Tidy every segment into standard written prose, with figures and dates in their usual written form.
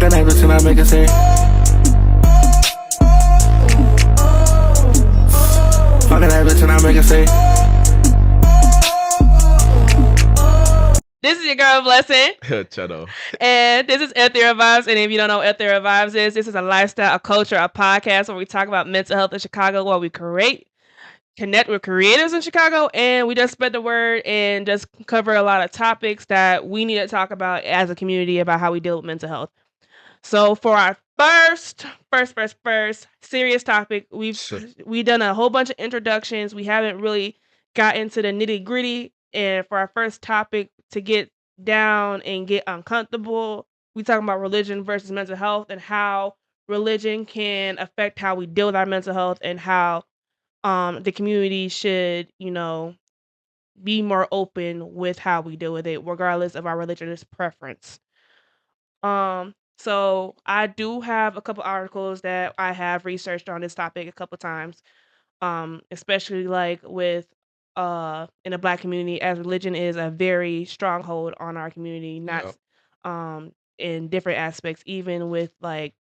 Fuck that bitch and I make it say. Fuck that bitch and I make it say. This is your girl Blessing. Chado. And this is Ethereal Vibes. And if you don't know what Ethereal Vibes is, this is a lifestyle, a culture, a podcast where we talk about mental health in Chicago, where we connect with creators in Chicago, and we just spread the word and just cover a lot of topics that we need to talk about as a community about how we deal with mental health. So for our first serious topic, we've done a whole bunch of introductions. We haven't really got into the nitty gritty. And for our first topic to get down and get uncomfortable, we talking about religion versus mental health and how religion can affect how we deal with our mental health and how the community should, be more open with how we deal with it, regardless of our religious preference. So I do have a couple articles that I have researched on this topic a couple times, especially like with in the Black community, as religion is a very stronghold on our community, not in different aspects, even with like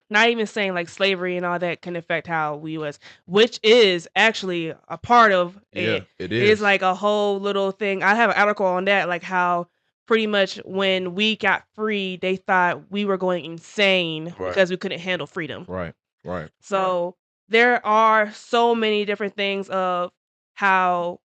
not even saying like slavery and all that can affect how we was, which is actually a part of it. It It is is. like a whole little thing. I have an article on that, like how pretty much when we got free, they thought we were going insane Right. because we couldn't handle freedom. Right. So there are so many different things of how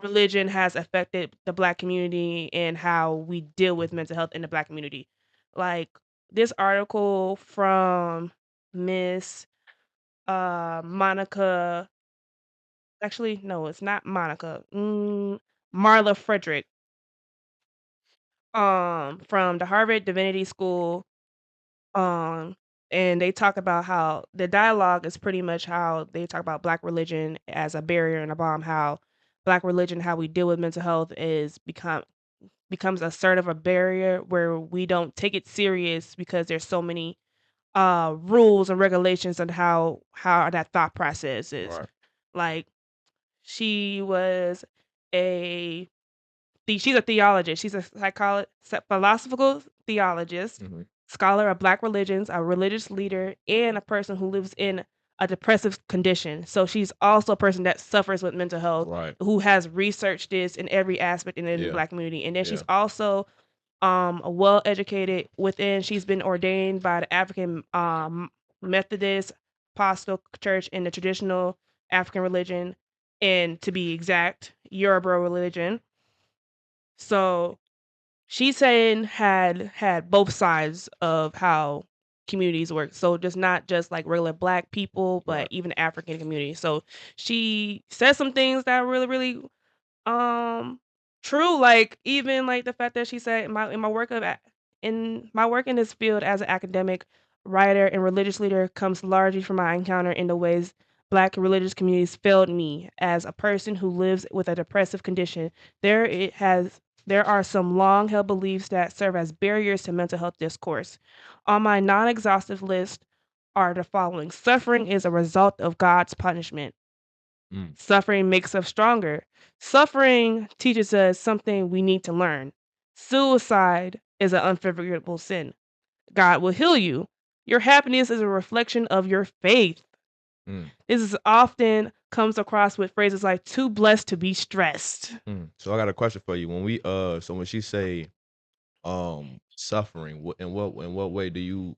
religion has affected the Black community and how we deal with mental health in the Black community. Like this article from Miss Monica. Actually, no, it's not Monica. Marla Frederick. From the Harvard Divinity School. And they talk about how the dialogue is pretty much how they talk about Black religion as a barrier and a bomb, how Black religion, how we deal with mental health becomes a sort of a barrier where we don't take it serious because there's so many rules and regulations on how that thought process is. Right. Like she's a theologist. She's a philosophical theologist, scholar of Black religions, a religious leader, and a person who lives in a depressive condition. So she's also a person that suffers with mental health, Right. who has researched this in every aspect in the Black community. And then she's also a well-educated within. She's been ordained by the African Methodist Apostle Church in the traditional African religion, and to be exact, Yoruba religion. So she's saying had both sides of how communities work. So just not just like regular Black people, but even African community. So she says some things that are really, really true. Like even like the fact that she said in my work in this field as an academic writer and religious leader comes largely from my encounter in the ways Black religious communities failed me as a person who lives with a depressive condition. There are some long-held beliefs that serve as barriers to mental health discourse. On my non-exhaustive list are the following. Suffering is a result of God's punishment. Suffering makes us stronger. Suffering teaches us something we need to learn. Suicide is an unforgivable sin. God will heal you. Your happiness is a reflection of your faith. This is often comes across with phrases like "too blessed to be stressed." So I got a question for you. When she say suffering, in what way do you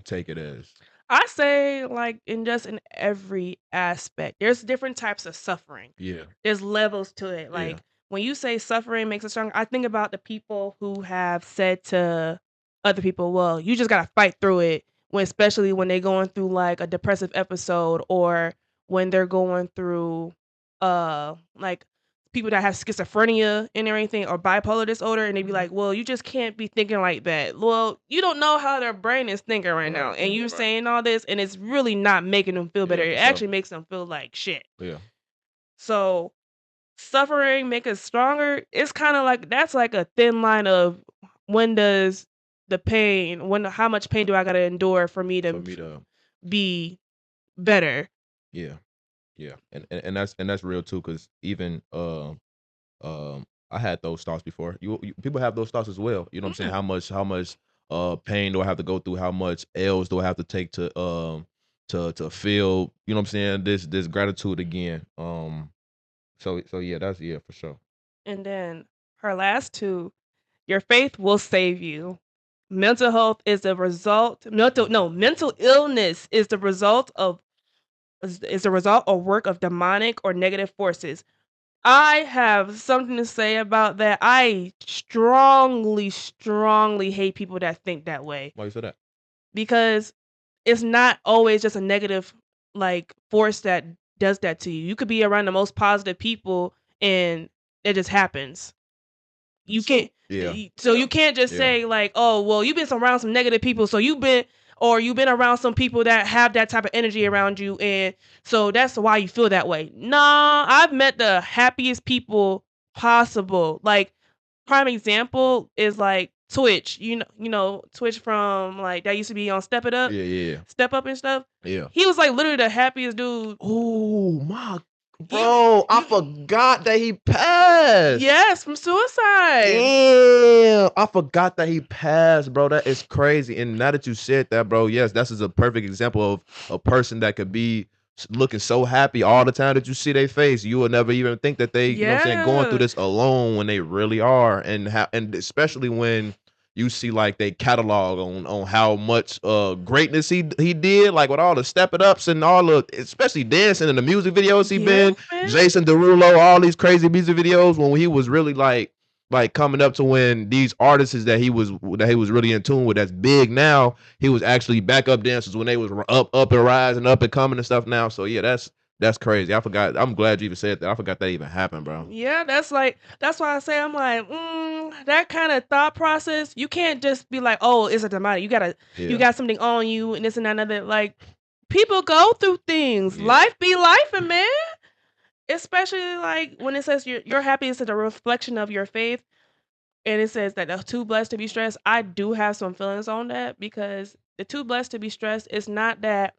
take it as? I say like in every aspect. There's different types of suffering. Yeah. There's levels to it. Like when you say suffering makes us strong, I think about the people who have said to other people, well, you just gotta fight through it, especially when they're going through like a depressive episode, or when they're going through like people that have schizophrenia and everything, or bipolar disorder, and they be like, well, you just can't be thinking like that. Well, you don't know how their brain is thinking right now, and you're saying all this, and it's really not making them feel better. It actually makes them feel like shit. Yeah. So suffering make us stronger. It's kind of like that's like a thin line of when does the pain, how much pain do I gotta endure for me to be better? Yeah. And that's real too, because even I had those thoughts before. People have those thoughts as well. You know what I'm saying? How much pain do I have to go through? How much L's do I have to take to feel, you know what I'm saying, this gratitude again. So yeah, that's yeah, for sure. And then her last two, your faith will save you. Mental health is the result. Mental illness is the result of work of demonic or negative forces. I have something to say about that. I strongly, strongly hate people that think that way Why you say that? because it's not always just a negative like force that does that to you. You could be around the most positive people and it just happens. You can't Yeah. so you can't just Yeah. say like, "Oh, well, you've been around some negative people, so you've been around some people that have that type of energy around you, and so that's why you feel that way." Nah, I've met the happiest people possible. Like prime example is like Twitch. You know Twitch from like that used to be on Step It Up, Yeah. Step Up and stuff. Yeah. He was like literally the happiest dude. Oh my bro, I forgot that he passed. Yes, from suicide. Damn, I forgot that he passed, bro. That is crazy. And now that you said that, bro, yes, this is a perfect example of a person that could be looking so happy all the time that you see their face. You will never even think that they, you know what I'm saying, going through Yeah. this alone when they really are. And especially when you see like they catalog on how much greatness he did, like with all the Step It Ups and all the, especially dancing in the music videos he been, man. Jason Derulo, all these crazy music videos when he was really like coming up to when these artists that he was really in tune with that's big now, he was actually backup dancers when they was up and rising, up and coming and stuff now. So yeah, that's crazy. I forgot. I'm glad you even said that. I forgot that even happened, bro. Yeah, that's why I say I'm like, that kind of thought process. You can't just be like, oh, it's a demonic. You got something on you and this and that and other. Like people go through things. Yeah. Life be life, man. Especially like when it says your happiness is a reflection of your faith, and it says that the too blessed to be stressed. I do have some feelings on that because the too blessed to be stressed is not that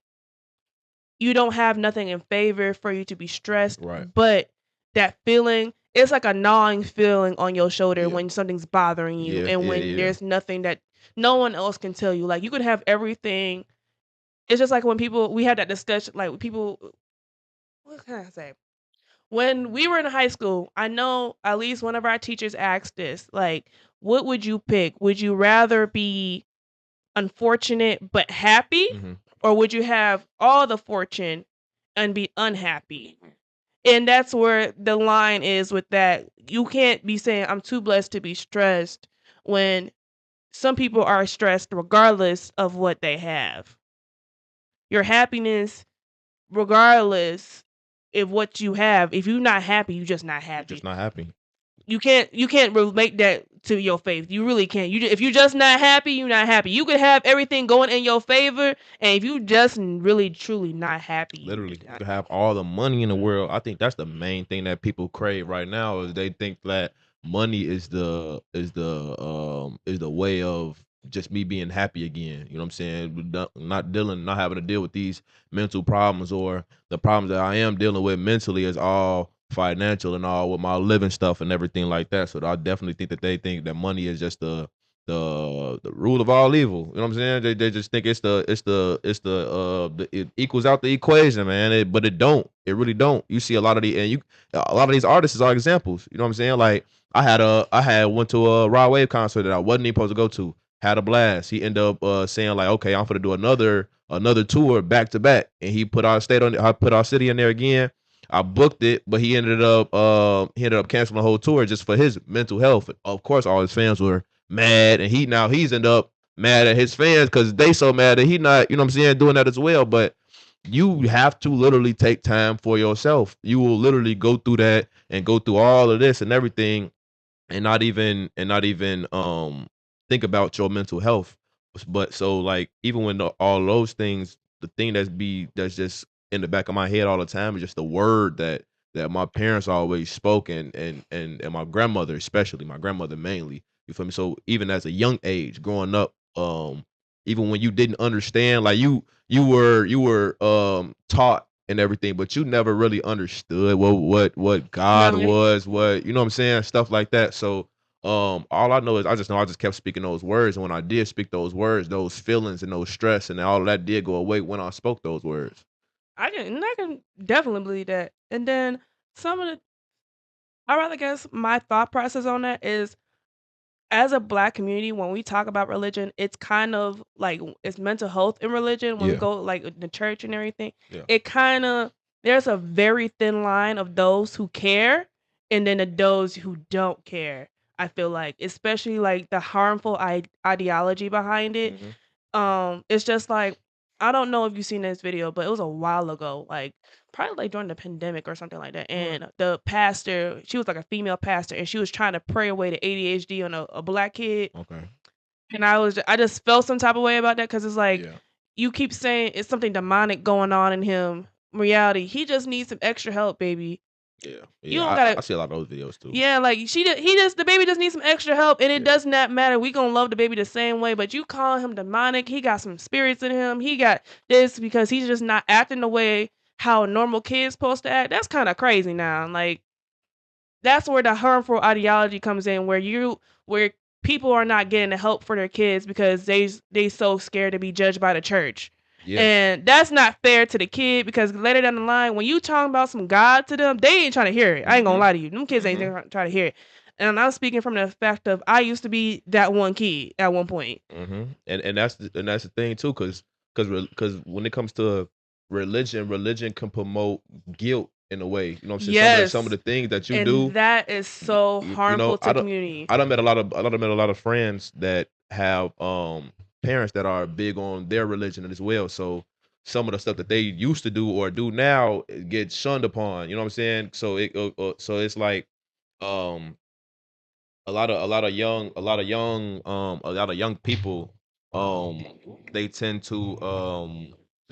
you don't have nothing in favor for you to be stressed, Right. but that feeling, it's like a gnawing feeling on your shoulder Yeah. when something's bothering you Yeah, and yeah, when yeah. there's nothing that no one else can tell you. Like you could have everything. It's just like when we had that discussion, like people, what can I say? When we were in high school, I know at least one of our teachers asked us, like, what would you pick? Would you rather be unfortunate but happy? Mhm. Or would you have all the fortune and be unhappy? And that's where the line is with that. You can't be saying I'm too blessed to be stressed when some people are stressed regardless of what they have. Your happiness, regardless of what you have, if you're not happy, you're just not You're happy. just not happy. You can't relate that to your faith. You really can't. If you're just not happy, you're not happy. You could have everything going in your favor, and if you just really truly not happy, Literally, you could have all the money in the world. I think that's the main thing that people crave right now is they think that money is the way of just me being happy again. You know what I'm saying? Not having to deal with these mental problems or the problems that I am dealing with mentally is all financial and all with my living stuff and everything like that. So I definitely think that they think that money is just the rule of all evil. You know what I'm saying? They just think it equals out the equation, man. But it don't. It really don't. You see a lot of these artists are examples. You know what I'm saying? Like I went to a Rod Wave concert that I wasn't even supposed to go to. Had a blast. He ended up saying like, okay, I'm gonna do another tour back to back, and he put our city in there again. I booked it, but he ended up canceling the whole tour just for his mental health. Of course, all his fans were mad, and he's ended up mad at his fans because they so mad that he not, you know what I'm saying, doing that as well. But you have to literally take time for yourself. You will literally go through that and go through all of this and everything and not even think about your mental health. But so like even when all those things, the thing that's just in the back of my head all the time is just the word that my parents always spoke and my grandmother, especially my grandmother mainly. You feel me? So even as a young age, growing up, even when you didn't understand, like you were taught and everything, but you never really understood what God Really? was, what you know what I'm saying, stuff like that. So all I know is I just kept speaking those words, and when I did speak those words, those feelings and those stress and all of that did go away when I spoke those words. I can definitely believe that. And then some of the I rather guess my thought process on that is as a black community, when we talk about religion, it's kind of like it's mental health in religion. When we Yeah, go like the church and everything, yeah, it kind of there's a very thin line of those who care and then those who don't care. I feel like, especially like the harmful ideology behind it. hmm It's just like I don't know if you've seen this video, but it was a while ago, like probably like during the pandemic or something like that. right, And the pastor, she was like a female pastor, and she was trying to pray away the ADHD on a black kid. okay, And I just felt some type of way about that because it's like yeah, you keep saying it's something demonic going on in him. In reality, he just needs some extra help, baby. yeah, You yeah. don't I gotta. see a lot of those videos too. Yeah, like he just the baby just needs some extra help, and it Yeah, does not matter. We gonna love the baby the same way, but you call him demonic. He got some spirits in him. He got this because he's just not acting the way how a normal kid's supposed to act. That's kind of crazy now. Like that's where the harmful ideology comes in, where people are not getting the help for their kids because they so scared to be judged by the church. yeah, And that's not fair to the kid because later down the line, when you talking about some God to them, they ain't trying to hear it. I ain't gonna hmm lie to you. Them kids ain't hmm trying to hear it. And I'm speaking from the fact of I used to be that one kid at one point. And that's the thing too, because when it comes to religion can promote guilt in a way. You know what I'm saying? Some of the Yes. things that you And do, that is so you know, harmful to community. I done met a lot of friends that have parents that are big on their religion as well. So some of the stuff that they used to do or do now gets shunned upon. You know what I'm saying? So it's like um a lot of young people um they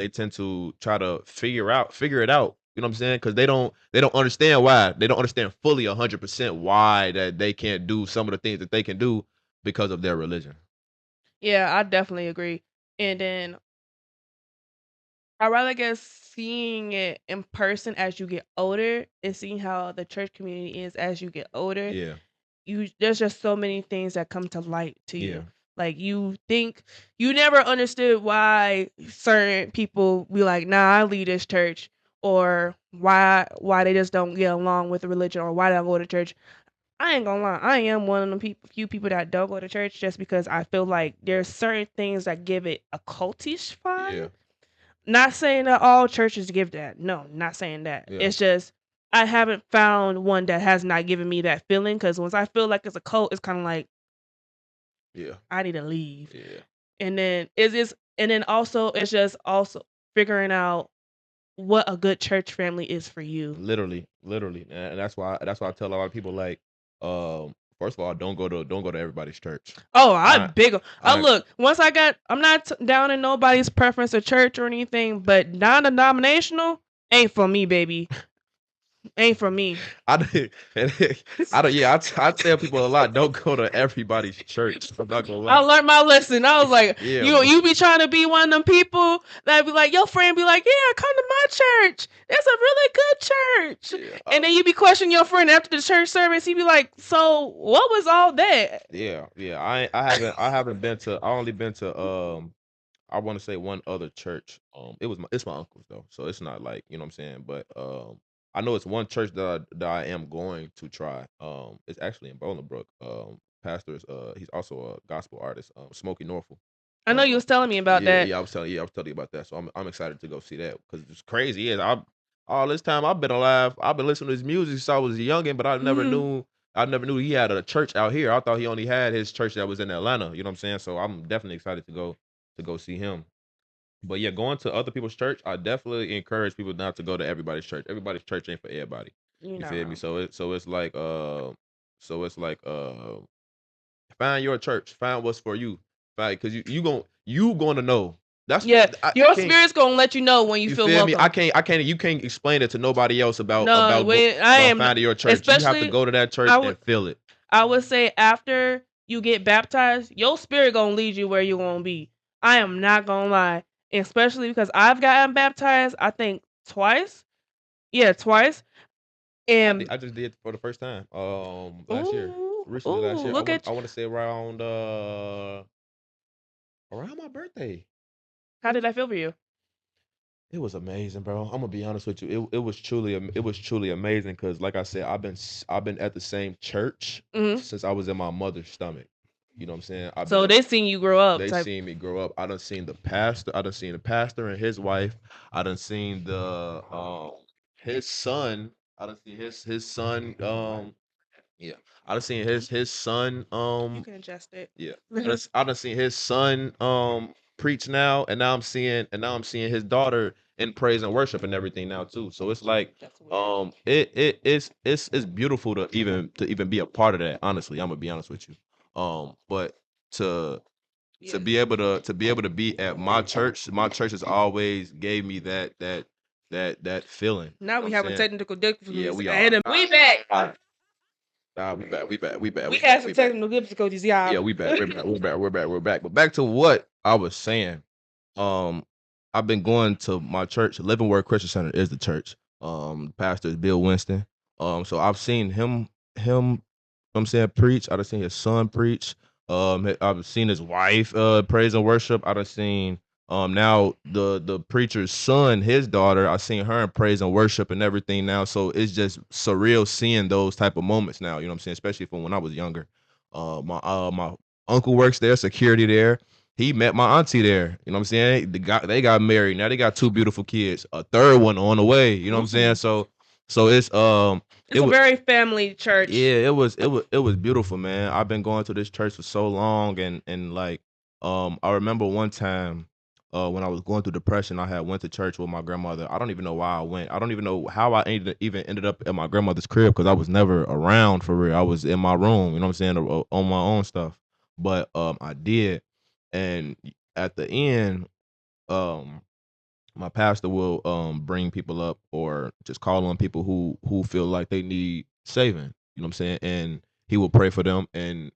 tend to try to figure it out, you know what I'm saying, because they don't understand why, they don't understand fully 100% why that they can't do some of the things that they can do because of their religion. Yeah, I definitely agree. And then I rather guess seeing it in person as you get older and seeing how the church community is as you get older. Yeah, There's just so many things that come to light to yeah, you. Like you think you never understood why certain people be like, "Nah, I leave this church," or why they just don't get along with the religion, or why they don't go to church. I ain't gonna lie, I am one of them few people that don't go to church just because I feel like there's certain things that give it a cultish yeah, vibe. Not saying that all churches give that. No, not saying that. yeah, It's just I haven't found one that has not given me that feeling. Because once I feel like it's a cult, it's kind of like yeah, I need to leave. yeah, And then also it's just also figuring out what a good church family is for you. literally, and that's why I tell a lot of people, like, first of all, don't go to everybody's church. Oh, I I I look. I'm not down in nobody's preference of church or anything, but non-denominational ain't for me, baby. Ain't for me. I don't- I don't. Yeah, I tell people a lot. Don't go to everybody's church. I'm not gonna I lie. learned my lesson. I was like, Yeah, you be trying to be one of them people that be like, your friend be like, yeah, come to my church. It's a really good church. yeah, And then you be questioning your friend after the church service. He be like, so what was all that? yeah. I haven't been to. I only been to I want to say one other church. It's my uncle's though, so it's not like, you know what I'm saying. But I know it's one church that I am going to try. It's actually in Bolingbrook. Pastor's he's also a gospel artist. Smokey Norfolk. I know you was telling me about Yeah, that. yeah, I was telling you about that. So I'm excited to go see that because it's crazy. Is I all this time I've been alive. I've been listening to his music since I was a youngin', but Hmm. I never knew he had a church out here. I thought he only had his church that was in Atlanta. You know what I'm saying? So I'm definitely excited to go see him. But yeah, going to other people's church, I definitely encourage people not to go to everybody's church. Everybody's church ain't for everybody. You're You not feel me? wrong. So it's like find your church, find what's for you. Find because you gonna know. That's Yeah, I your can't. spirit's gonna let you know when you You feel feel me? welcome. You can't explain it to nobody else No, I am, finding your church. You have to especially go to that church I and would feel it. I would say after you get baptized, your spirit gonna lead you where you gonna be. I am not gonna lie, especially because I've gotten baptized. I think twice. Yeah, twice. And I just did for the first time. Last year, recently last year. look at I want to say around my birthday. how did that feel for you? It was amazing, bro. I'm gonna be honest with you. It was truly it was truly amazing because, like I said, I've been at the same church Hmm. since I was in my mother's stomach. You know what I'm saying? I've been So at they seen you grow up. They Type. seen me grow up. I done seen the pastor. I done seen the pastor and his wife. I done seen the his son. I done seen his son. Yeah. I done seen his son. You can adjust it. Yeah. I done seen his son preach now, and now I'm seeing his daughter in praise and worship and everything now too. So it's like That's weird. it's beautiful to even be a part of that. Honestly, I'm gonna be honest with you. But to Yeah. to be able to be at my church has always gave me that feeling. Now You we know what I'm having saying? technical difficulties. Yeah, we And are. we back. Nah, we back. We had some technical difficulties, y'all. Yeah, we back. We're back. But back to what I was saying. Um, I've been going to my church. Living Word Christian Center is the church. The pastor is Bill Winston. So I've seen him. I'm saying preach. I've seen his son preach. I've seen his wife praise and worship. I've seen now the preacher's son, his daughter. I've seen her in praise and worship and everything now. So it's just surreal seeing those type of moments now. You know what I'm saying? Especially from when I was younger. My uncle works there, security there. He met my auntie there. You know what I'm saying? They got married. Now they got two beautiful kids. A third one on the way. You know what I'm saying? So it's It's a very family church. yeah, it was beautiful, man. I've been going to this church for so long, and like I remember one time when I was going through depression, I had went to church with my grandmother. I don't even know why I went. I don't even know how I even ended up at my grandmother's crib because I was never around for real. I was in my room, you know what I'm saying, on my own stuff. But I did, and at the end, um my pastor will bring people up or just call on people who feel like they need saving. You know what I'm saying? And he will pray for them and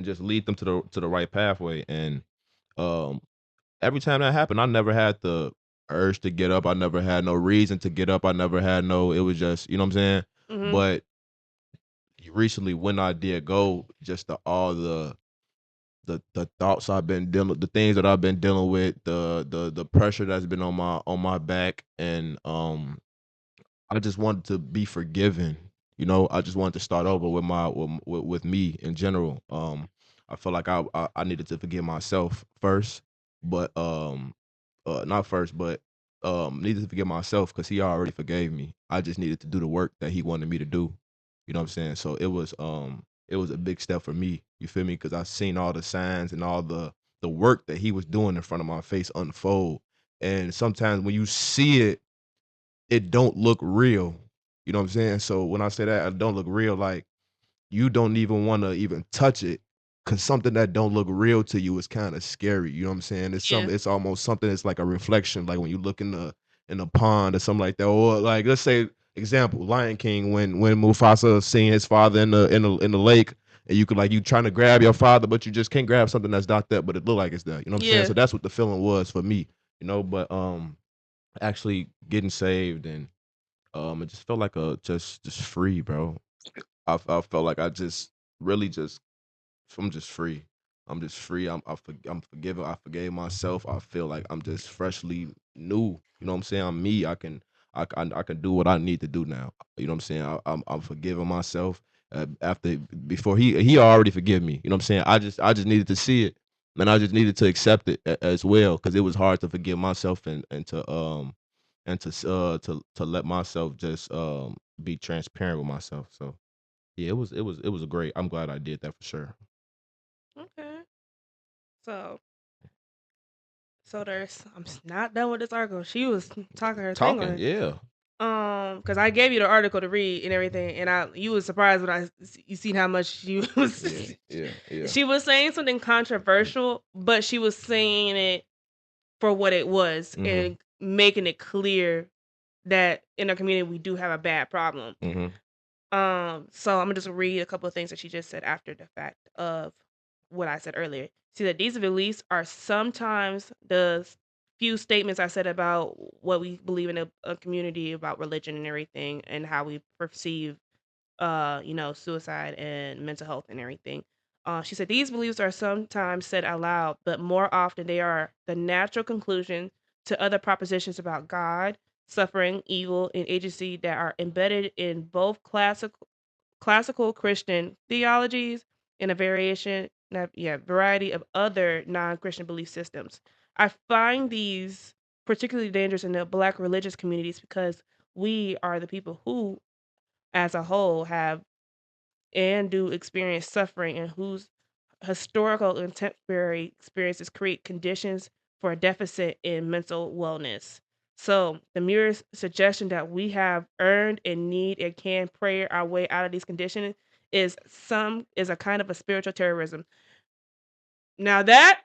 just lead them to the right pathway. And um every time that happened, I never had the urge to get up. I never had no reason to get up. I never had no, it was just, you know what I'm saying? Mhm. But recently when I did go, just all the thoughts I've been dealing, the things that I've been dealing with, the pressure that's been on my back, and I just wanted to be forgiven. You know, I just wanted to start over with with me in general. I felt like I needed to forgive myself first, but not first, but needed to forgive myself because he already forgave me. I just needed to do the work that he wanted me to do. You know what I'm saying? So it was a big step for me. You feel me? Because I seen all the signs and all the work that he was doing in front of my face unfold. And sometimes when you see it, it don't look real. You know what I'm saying? So when I say that it don't look real, like you don't even want to even touch it because something that don't look real to you is kind of scary. You know what I'm saying? Yeah. It's almost something that's like a reflection, like when you look in the pond or something like that, or like let's say example Lion King when Mufasa seen his father in the lake. And you could like you trying to grab your father, but you just can't grab something that's not there, but it look like it's there. You know what I'm saying? Yeah. So that's what the feeling was for me. You know, but actually getting saved and it just felt like a just free, bro. I felt like I just really just I'm just free. I'm just free. I'm forgiven. I forgave myself. I feel like I'm just freshly new. You know what I'm saying? I'm me. I can do what I need to do now. You know what I'm saying? I'm forgiving myself. After before he already forgive me. You know what I'm saying? I just needed to see it, and I just needed to accept it as well because it was hard to forgive myself and to let myself just be transparent with myself. So yeah, it was a great. I'm glad I did that for sure. Okay. So I'm not done with this article. She was talking her thing on Talking, it. yeah. Because I gave you the article to read and everything, and you was surprised when you seen how much she was. Yeah. She was saying something controversial, but she was saying it for what it was Mhm. and making it clear that in our community we do have a bad problem. Mhm. So I'm gonna just read a couple of things that she just said after the fact of what I said earlier. See that these beliefs are sometimes the few statements I said about what we believe in a community about religion and everything, and how we perceive suicide and mental health and everything. She said these beliefs are sometimes said out loud, but more often they are the natural conclusion to other propositions about God, suffering, evil, and agency that are embedded in both classical Christian theologies and a variety of other non-Christian belief systems. I find these particularly dangerous in the Black religious communities because we are the people who, as a whole, have and do experience suffering, and whose historical and contemporary experiences create conditions for a deficit in mental wellness. So, the mere suggestion that we have earned and need and can pray our way out of these conditions is a kind of a spiritual terrorism. Now that,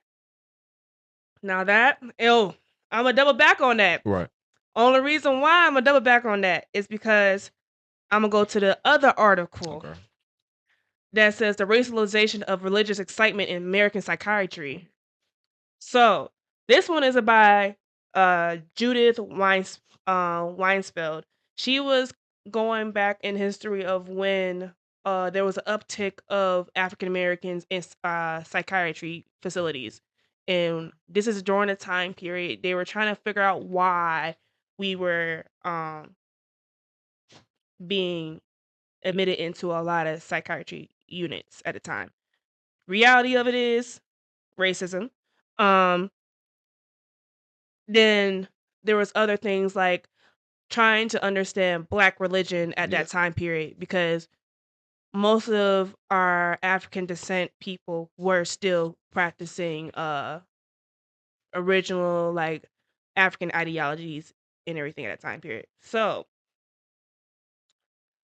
I'm gonna double back on that. Right. Only reason why I'm gonna double back on that is because I'm gonna go to the other article Okay. that says the racialization of religious excitement in American psychiatry. So this one is by Judith Weinsfeld. She was going back in history of when there was an uptick of African Americans in psychiatry facilities. And this is during a time period they were trying to figure out why we were being admitted into a lot of psychiatry units at the time. Reality of it is racism. Um, then there was other things like trying to understand Black religion at Yeah. that time period, because most of our African descent people were still practicing original like African ideologies and everything at that time period. So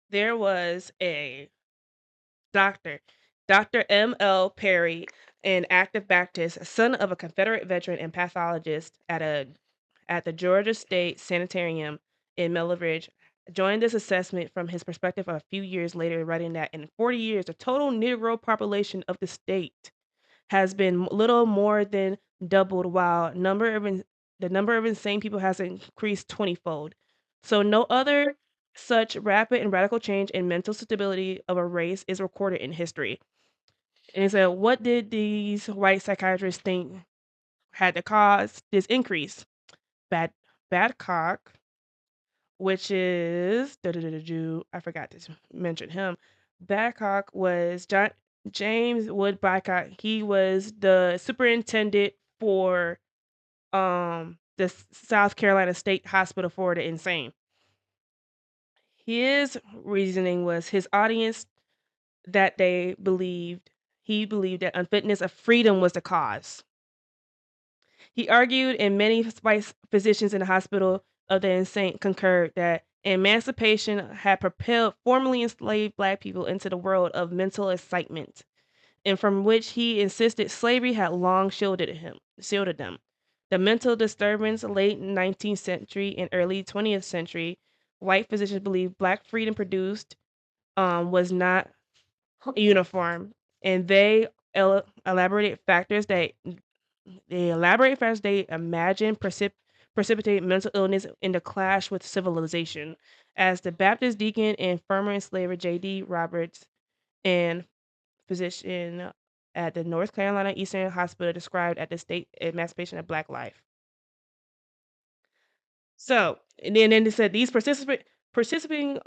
there was a doctor, Dr. M.L. Perry, an active Baptist, son of a Confederate veteran and pathologist at the Georgia State Sanitarium in Melridge, joined this assessment from his perspective a few years later, writing that in 40 years, the total Negro population of the state has been little more than doubled, while the number of insane people has increased 20-fold. So no other such rapid and radical change in mental stability of a race is recorded in history. And he said, what did these white psychiatrists think had to cause this increase? Badcock, which is I forgot to mention him. Badcock was James Wood Badcock. He was the superintendent for the South Carolina State Hospital for the Insane. His reasoning was his audience that he believed that unfitness of freedom was the cause. He argued, and many white physicians in the hospital of the insane concurred, that emancipation had propelled formerly enslaved Black people into the world of mental excitement, and from which he insisted slavery had long shielded them. The mental disturbance, late 19th century and early 20th century, white physicians believed Black freedom produced was not uniform, and they elaborate factors they imagine precipitate mental illness in the clash with civilization, as the Baptist deacon and former enslaver J.D. Roberts, and physician at the North Carolina Eastern Hospital, described at the state emancipation of Black life. So, and then they said these precipitating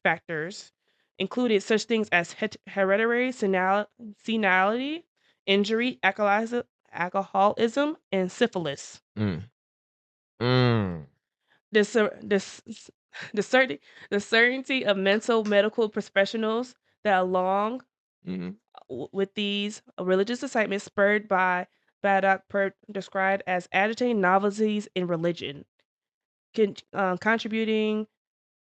factors included such things as hereditary senility, injury, alcoholism, and syphilis. Mm. Mm. The certainty of mental medical professionals that along Mhm. with these religious excitements spurred by Baddock described as agitating novelties in religion, contributing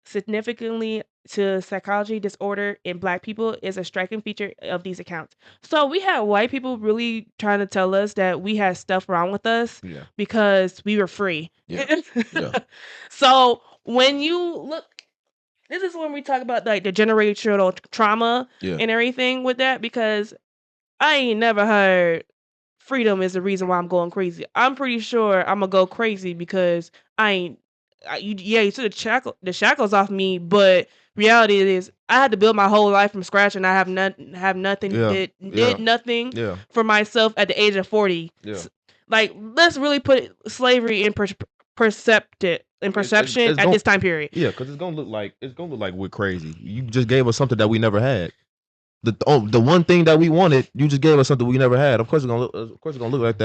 significantly to psychology disorder in Black people is a striking feature of these accounts. So we had white people really trying to tell us that we had stuff wrong with us Yeah. because we were free. Yeah. Yeah. So when you look, this is when we talk about like the generational trauma Yeah. and everything with that, because I ain't never heard freedom is the reason why I'm going crazy. I'm pretty sure I'm gonna go crazy because I ain't. You took the shackles off me, but reality is I had to build my whole life from scratch, and I have nothing Yeah. did nothing Yeah. for myself at the age of 40. Yeah. Like, let's really put slavery in perception it's at this time period. Yeah, because it's gonna look like we're crazy. You just gave us something that we never had. The one thing that we wanted, you just gave us something we never had. Of course, it's gonna look like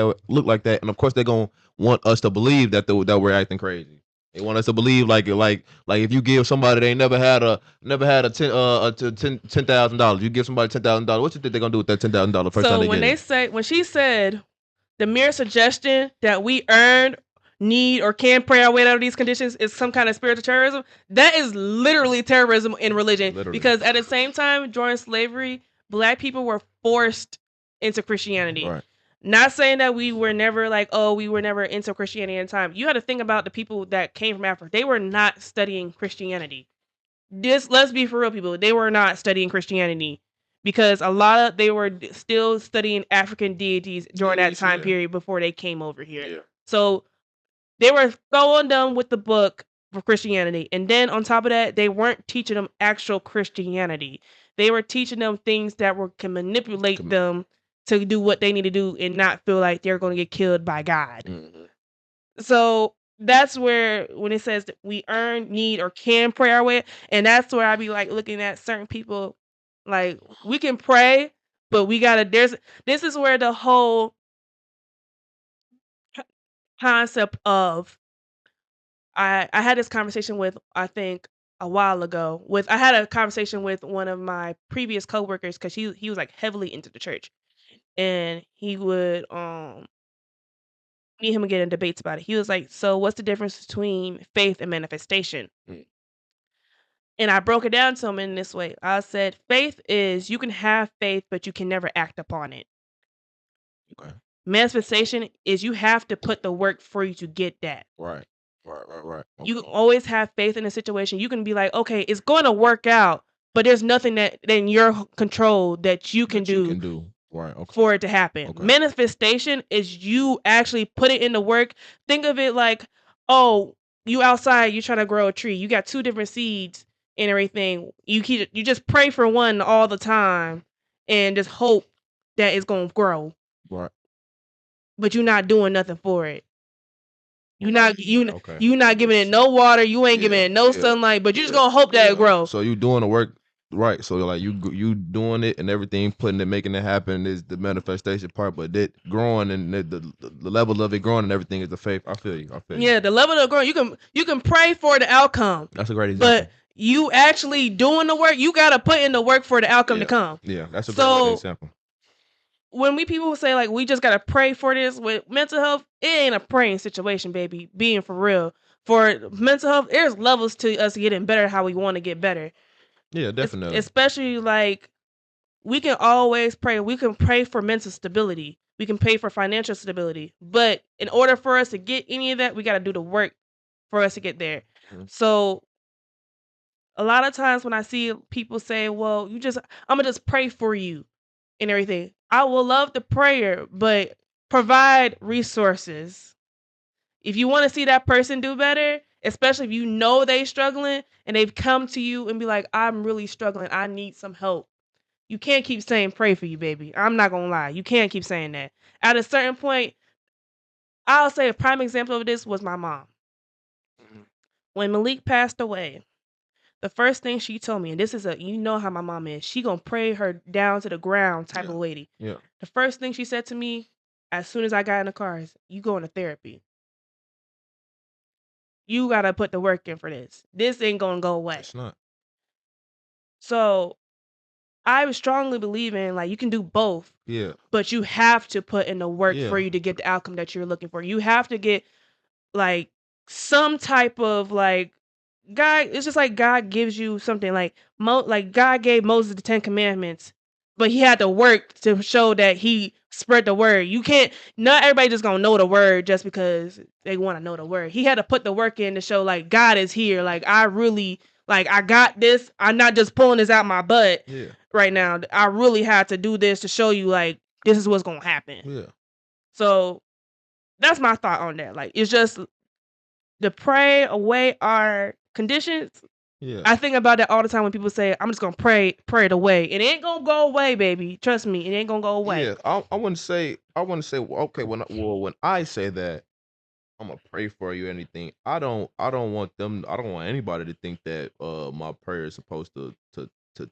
that. And of course, they're gonna want us to believe that we're acting crazy. They want us to believe like if you give somebody they never had a $10,000, you give somebody $10,000. What you think they're gonna do with that $10,000 first time they get it? When she said the mere suggestion that we earn, need, or can pray our way out of these conditions is some kind of spiritual terrorism, that is literally terrorism in religion. Literally. Because at the same time, during slavery, Black people were forced into Christianity. Right. Not saying that we were never into Christianity at the time. You had to think about the people that came from Africa. They were not studying Christianity. Let's be for real, people. They were not studying Christianity because they were still studying African deities during that time period before they came over here. Yeah. So they were throwing them with the book for Christianity. And then on top of that, they weren't teaching them actual Christianity. They were teaching them things that can manipulate them to do what they need to do and not feel like they're going to get killed by God. Mm-hmm. So that's where, when it says that we earn, need, or can pray our way, and that's where I be like looking at certain people, like, we can pray, but we gotta. This is where the whole concept of I had this conversation with, I think, a while ago I had a conversation with one of my previous coworkers because he was like heavily into the church, and he would me and him would get in debates about it. He was like, so what's the difference between faith and manifestation? And I broke it down to him in this way. I said, faith is you can have faith, but you can never act upon it. Okay. Manifestation is you have to put the work for you to get that. Right. Okay. You can always have faith in a situation. You can be like, okay, it's going to work out, but there's nothing that in your control that you can do. Right. Okay. For it to happen. Okay. Manifestation is you actually put it in the work. Think of it like, oh, you outside, you trying to grow a tree. You got 2 different seeds and everything. You just pray for one all the time and just hope that it's gonna grow. Right. But you're not doing nothing for it. You're not Okay. you not giving it no water. You ain't giving it no sunlight. But you're just gonna hope that it grows. So you doing the work. Right, so like you doing it and everything, putting it, making it happen is the manifestation part, but that growing and the level of it growing and everything is the faith. I feel you. Yeah, the level of growing, you can pray for the outcome. That's a great example. But you actually doing the work, you gotta put in the work for the outcome to come. Yeah, that's a great example. When people say like we just gotta pray for this with mental health, it ain't a praying situation, baby. Being for real. For mental health, there's levels to us getting better how we want to get better. Yeah, definitely. Especially like we can always pray. We can pray for mental stability. We can pray for financial stability. But in order for us to get any of that, we got to do the work for us to get there. Mm-hmm. So a lot of times when I see people say, well, I'm going to just pray for you and everything. I will love the prayer, but provide resources. If you want to see that person do better, especially if you know they're struggling and they've come to you and be like, I'm really struggling. I need some help. You can't keep saying pray for you, baby. I'm not going to lie. You can't keep saying that. At a certain point, I'll say a prime example of this was my mom. Mm-hmm. When Malik passed away, the first thing she told me, and this is you know how my mom is, she going to pray her down to the ground type of lady. Yeah. The first thing she said to me as soon as I got in the car is, you going to therapy. You got to put the work in for this. This ain't going to go away. It's not. So I was strongly believing like you can do both. Yeah. But you have to put in the work for you to get the outcome that you're looking for. You have to get like some type of like God. It's just like God gives you something like God gave Moses the 10 Commandments, but he had to work to show that he spread the word. You can't. Not everybody just gonna know the word just because they want to know the word. He had to put the work in to show like God is here. Like I really. Like, I got this. I'm not just pulling this out my butt right now. I really had to do this to show you, like, this is what's going to happen. Yeah. So that's my thought on that. Like, it's just to pray away our conditions. Yeah. I think about that all the time when people say, I'm just gonna pray it away. It ain't gonna go away, baby. Trust me, it ain't gonna go away. Yeah, I wouldn't say well, okay, when I say that I'm gonna pray for you or anything, I don't want anybody to think that my prayer is supposed to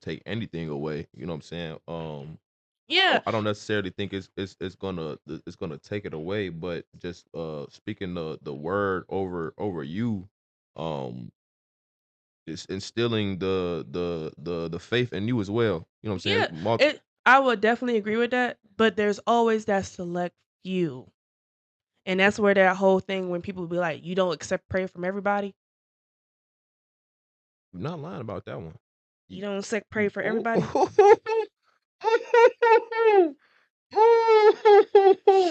take anything away. You know what I'm saying? Yeah. I don't necessarily think it's gonna take it away, but just speaking the word over you, um, it's instilling the faith in you as well. You know what I'm saying? Yeah, I would definitely agree with that, but there's always that select few. And that's where that whole thing when people be like, you don't accept prayer from everybody. I'm not lying about that one. You don't accept prayer for everybody.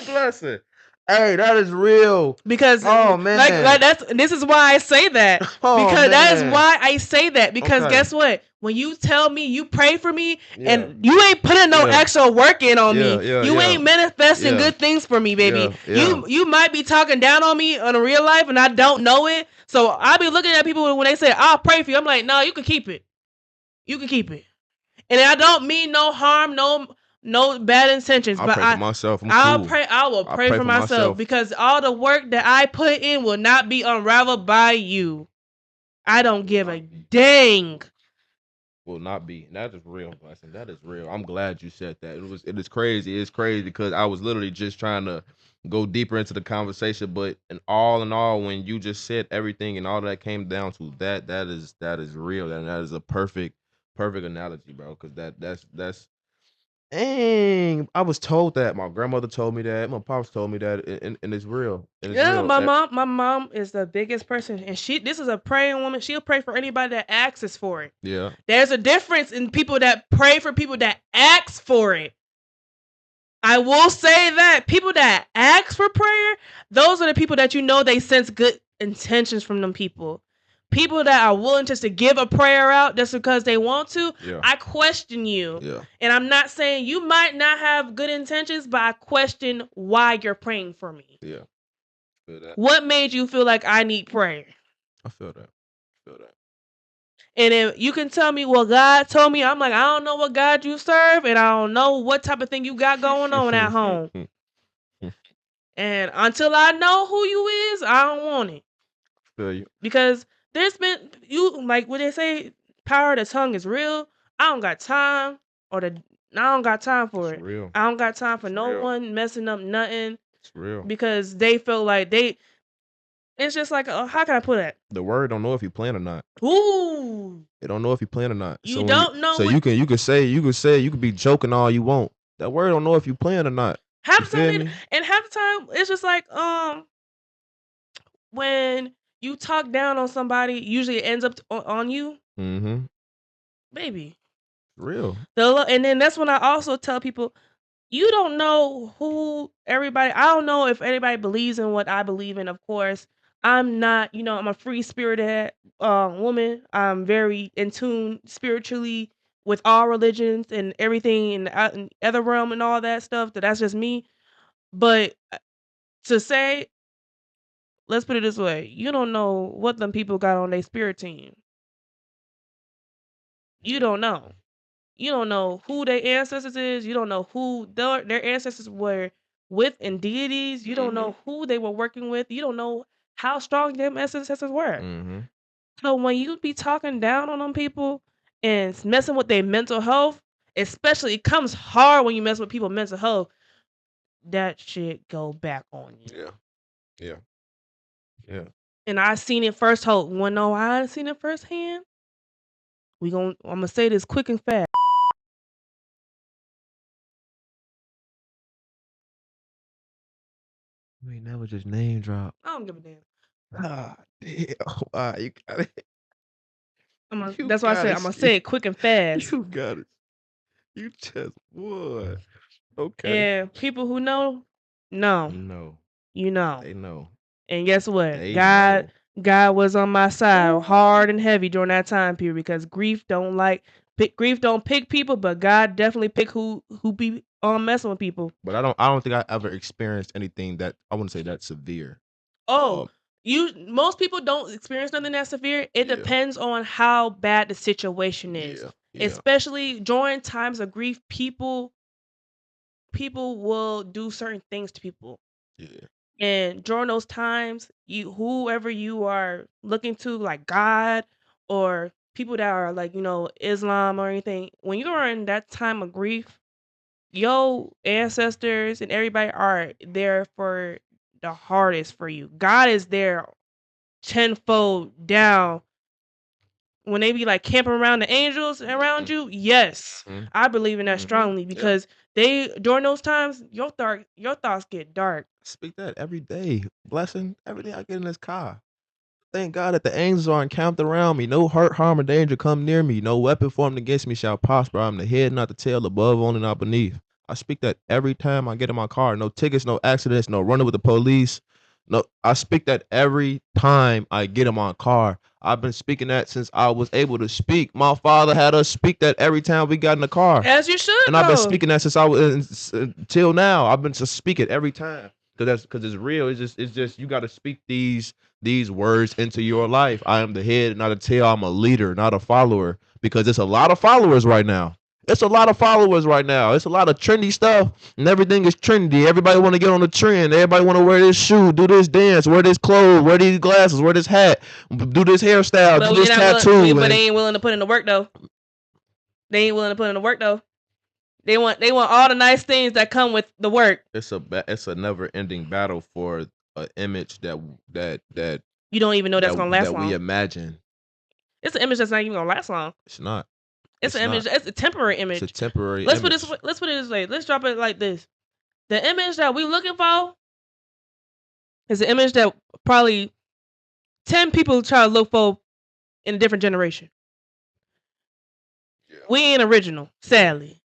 Blessing. Hey, that is real. Because Oh man, like this is why I say that. Oh, Because that is man. why I say that. Because Okay. guess what? When you tell me you pray for me Yeah. and you ain't putting no Yeah. extra work in on Yeah, me, yeah, you yeah. ain't manifesting Yeah. good things for me, baby. Yeah. You might be talking down on me on a real life and I don't know it. So I be looking at people when they say I'll pray for you. I'm like, no, you can keep it. You can keep it. And I don't mean no harm, no bad intentions. I but pray for myself. I'm I'll cool. pray. I will I pray for myself because all the work that I put in will not be unraveled by you. I don't give a dang. Will not be. And that is real, Blessing. That is real. I'm glad you said that. It is crazy. It's crazy because I was literally just trying to go deeper into the conversation, but in all, when you just said everything and all that came down to that is real. And that is a perfect analogy, bro. Because that's dang. I was told that. My grandmother told me that. My pops told me that, and it's real. And it's Yeah, real. my mom is the biggest person, and this is a praying woman. She'll pray for anybody that asks for it. Yeah. There's a difference in people that pray for people that ask for it. I will say that people that ask for prayer, those are the people that you know they sense good intentions from them people. People that are willing just to give a prayer out just because they want to, Yeah. I question you. Yeah. And I'm not saying you might not have good intentions, but I question why you're praying for me. Yeah. Feel that. What made you feel like I need prayer? I feel that. Feel that. And if you can tell me, well, God told me, I'm like, I don't know what God you serve, and I don't know what type of thing you got going on at home. And until I know who you is, I don't want it. Feel you. Because there's been like when they say power of the tongue is real, I don't got time I don't got time for It's it. real. I don't got time for It's no real. one messing up nothing It's real. because they feel like it's just like how can I put it? The word don't know if you playing or not. Ooh. It don't know if you playing or not. You don't know. So you could be joking all you want. That word don't know if you playing or not. Half the You feel time, me? and half the time it's just like when you talk down on somebody, usually it ends up on you, Mm-hmm. baby. Real. And then that's when I also tell people, you don't know who everybody. I don't know if anybody believes in what I believe in. Of course, I'm not. I'm a free spirited woman. I'm very in tune spiritually with all religions and everything in the other realm and all that stuff. That's just me. But to say, let's put it this way: you don't know what them people got on their spirit team. You don't know. You don't know who their ancestors is. You don't know who their ancestors were with in deities. You don't know who they were working with. You don't know how strong their ancestors were. Mm-hmm. So when you be talking down on them people and messing with their mental health, especially it comes hard when you mess with people's mental health, that shit go back on you. Yeah. And I seen it firsthand. You wanna know why I seen it firsthand? I'm gonna say this quick and fast. You ain't never just name drop. I don't give a damn. Ah, damn. Ah, you got it. You That's why I said gotta I'm gonna see. say it quick and fast. You got it. You just what? Okay. And people who know, no, No. you know. They know. And guess what? They God was on my side Ooh. hard and heavy during that time period because grief don't pick people, but God definitely pick who be messing with people. But I don't think I ever experienced anything that I wouldn't say that severe. Oh, most people don't experience nothing that severe. It Yeah. depends on how bad the situation is. Yeah. Especially during times of grief, people will do certain things to people. Yeah. And during those times, whoever you are looking to, like God or people that are like, Islam or anything, when you are in that time of grief, your ancestors and everybody are there for the hardest for you. God is there tenfold down. When they be like camping around the angels around you, yes, Mhm. I believe in that Mhm. strongly Yeah. because during those times, your thoughts get dark. Speak that every day. Blessing every day I get in this car. Thank God that the angels are encamped around me. No hurt, harm, or danger come near me. No weapon formed against me shall prosper. I'm the head, not the tail, above only, not beneath. I speak that every time I get in my car. No tickets, no accidents, no running with the police. No, I speak that every time I get in my car. I've been speaking that since I was able to speak. My father had us speak that every time we got in the car. As you should, And I've been though. speaking that since I was until now. I've been just speaking every time because it's real. It's just you got to speak these words into your life. I am the head, not a tail. I'm a leader, not a follower. Because it's a lot of followers right now. It's a lot of followers right now. It's a lot of trendy stuff, and everything is trendy. Everybody want to get on the trend. Everybody want to wear this shoe, do this dance, wear this clothes, wear these glasses, wear this hat, do this hairstyle, But do this you're not tattoo. willing, but and- they ain't willing to put in the work though. They ain't willing to put in the work though. They want all the nice things that come with the work. It's a never ending battle for an image that You don't even know that's gonna last that long. we imagine. It's an image that's not even gonna last long. It's not. It's an image. It's a temporary image. It's a temporary Let's image. put it this way. Let's drop it like this. The image that we looking for is an image that probably 10 people try to look for in a different generation. Yeah. We ain't original, sadly.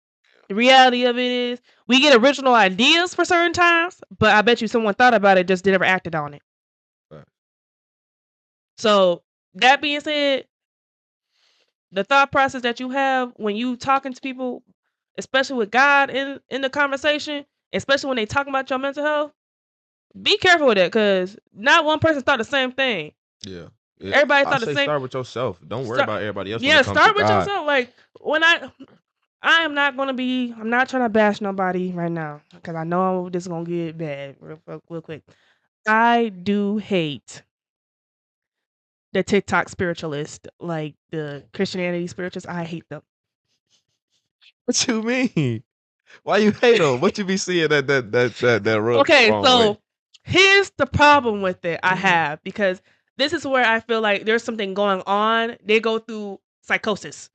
The reality of it is we get original ideas for certain times, but I bet you someone thought about it, just never acted on it. Right. So that being said, the thought process that you have when you talking to people, especially with God in the conversation, especially when they talking about your mental health, be careful with that because not one person thought the same thing. Yeah. Everybody I thought the say same. start with yourself. Don't worry Start- about everybody else. Yeah, when it comes start to with God. yourself. Like when I am not gonna be. I'm not trying to bash nobody right now because I know this is gonna get bad real quick. I do hate the TikTok spiritualists, like the Christianity spiritualists. I hate them. What you mean? Why you hate them? What you be seeing that real Okay, wrong so way? here's the problem with it I Mhm. have because this is where I feel like there's something going on. They go through psychosis.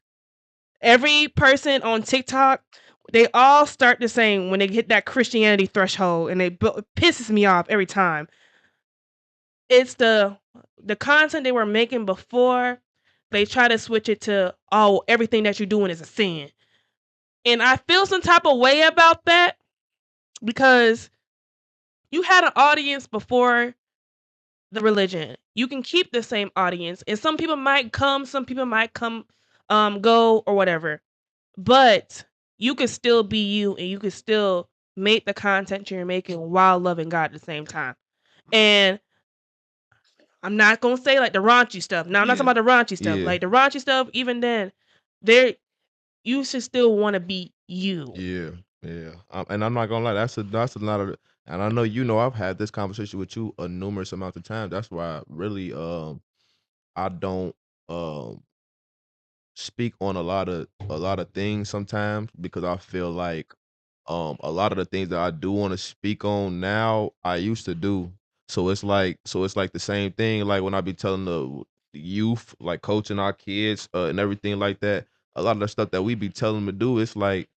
Every person on TikTok, they all start the same when they hit that Christianity threshold, and it pisses me off every time. It's the content they were making before they try to switch it to, oh, everything that you're doing is a sin. And I feel some type of way about that because you had an audience before the religion. You can keep the same audience, and some people might come, go or whatever. But you could still be you, and you could still make the content you're making while loving God at the same time. And I'm not gonna say like the raunchy stuff. Now I'm not talking about the raunchy stuff. Yeah. Like the raunchy stuff, even then, you should still want to be you. Yeah. And I'm not gonna lie. That's a lot of. And I know I've had this conversation with you a numerous amount of times. That's why I really I don't speak on a lot of things sometimes because I feel like a lot of the things that I do want to speak on now I used to do. So it's like the same thing like when I be telling the youth like coaching our kids and everything like that. A lot of the stuff that we be telling them to do, it's like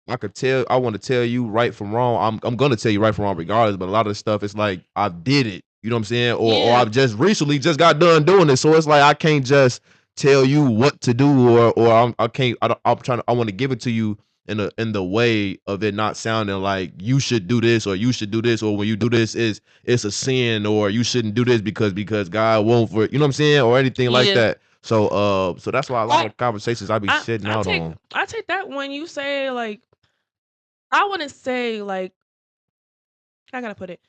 I want to tell you right from wrong. I'm gonna tell you right from wrong regardless, but a lot of the stuff it's like I did it. You know what I'm saying? Or Yeah. I've just recently just got done doing it. So it's like I can't just tell you what to do or I can't I want to give it to you in the way of it not sounding like you should do this or you should do this or when you do this it's a sin or you shouldn't do this because God won't for you know what I'm saying or anything like Yeah. that. So that's why a lot of conversations I be sitting out on. I take that when you say like I wouldn't say like how can I put it?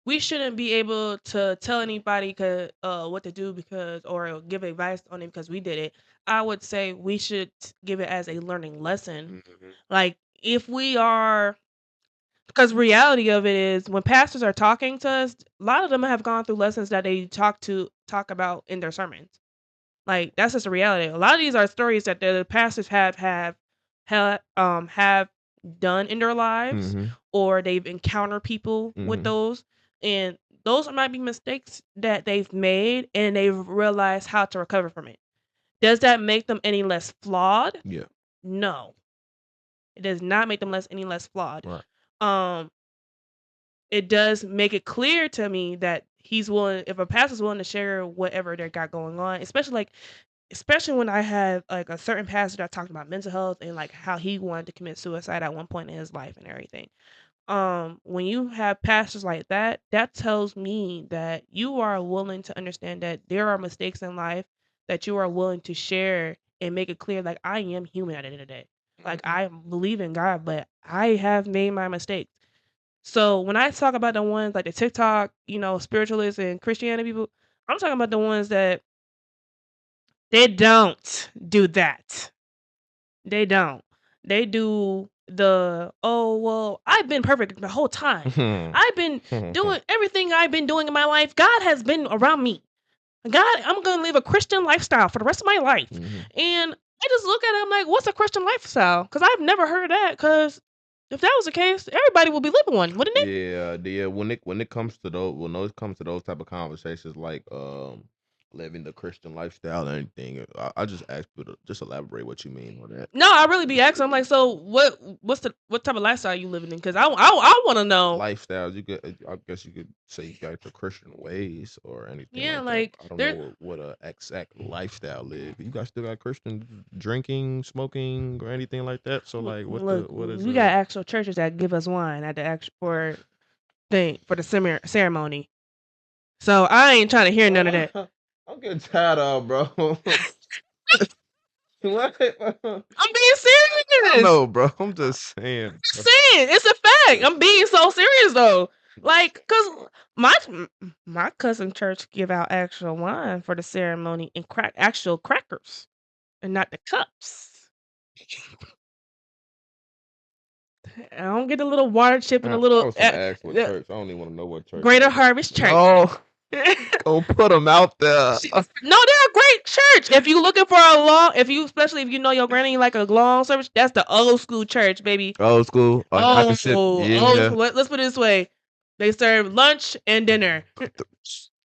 We shouldn't be able to tell anybody what to do because or give advice on it because we did it. I would say we should give it as a learning lesson. Mhm. Like if we are because reality of it is when pastors are talking to us, a lot of them have gone through lessons that they talk about in their sermons. Like that's just a reality. A lot of these are stories that the pastors have done in their lives, Mhm. or they've encountered people with Mhm. those, and those might be mistakes that they've made, and they've realized how to recover from it. Does that make them any less flawed? Yeah. No, it does not make them any less flawed. Right. Um, it does make it clear to me that he's willing if a pastor's willing to share whatever they got going on, especially when I had like a certain pastor that talked about mental health and like how he wanted to commit suicide at one point in his life and everything. When you have pastors like that, that tells me that you are willing to understand that there are mistakes in life that you are willing to share and make it clear like I am human at the end of the day. Like I believe in God, but I have made my mistakes. So when I talk about the ones like the TikTok, spiritualists and Christianity people, I'm talking about the ones that they don't do that. They don't. They do oh, well, I've been perfect the whole time. I've been doing everything I've been doing in my life. God has been around me. God, I'm going to live a Christian lifestyle for the rest of my life. Mhm. And I just look at it, I'm like, what's a Christian lifestyle? Because I've never heard of that. Because if that was the case, everybody would be living one, wouldn't they? Yeah. When it comes to those type of conversations like living the Christian lifestyle or anything, I just ask you to just elaborate what you mean on that. No, I really be asking. I'm like, so what type of lifestyle you living in? Because I want to know. Lifestyles, I guess you could say you got the Christian ways or anything Yeah, like that. like I don't there. know what a exact lifestyle is. You guys still got Christian drinking, smoking, or anything like that. So like, Look, what is we got actual churches that give us wine at the actual for the ceremony. So I ain't trying to hear none of that. I'm getting tired of, bro. What? I'm being serious. No, bro. I'm just saying. I'm saying it's a fact. I'm being so serious though. Like, cause my cousin church give out actual wine for the ceremony and actual crackers and not the cups. I don't get a little water chip and a I little was gonna ask what the church. I don't even want to know what church. Greater Harvest Church. No, go put them out there. No, they're a great church. If you looking for especially if you know your granny like a long service, that's the old school church, baby. Old school. I can sit. Old Yeah. school. Let's put it this way: they serve lunch and dinner.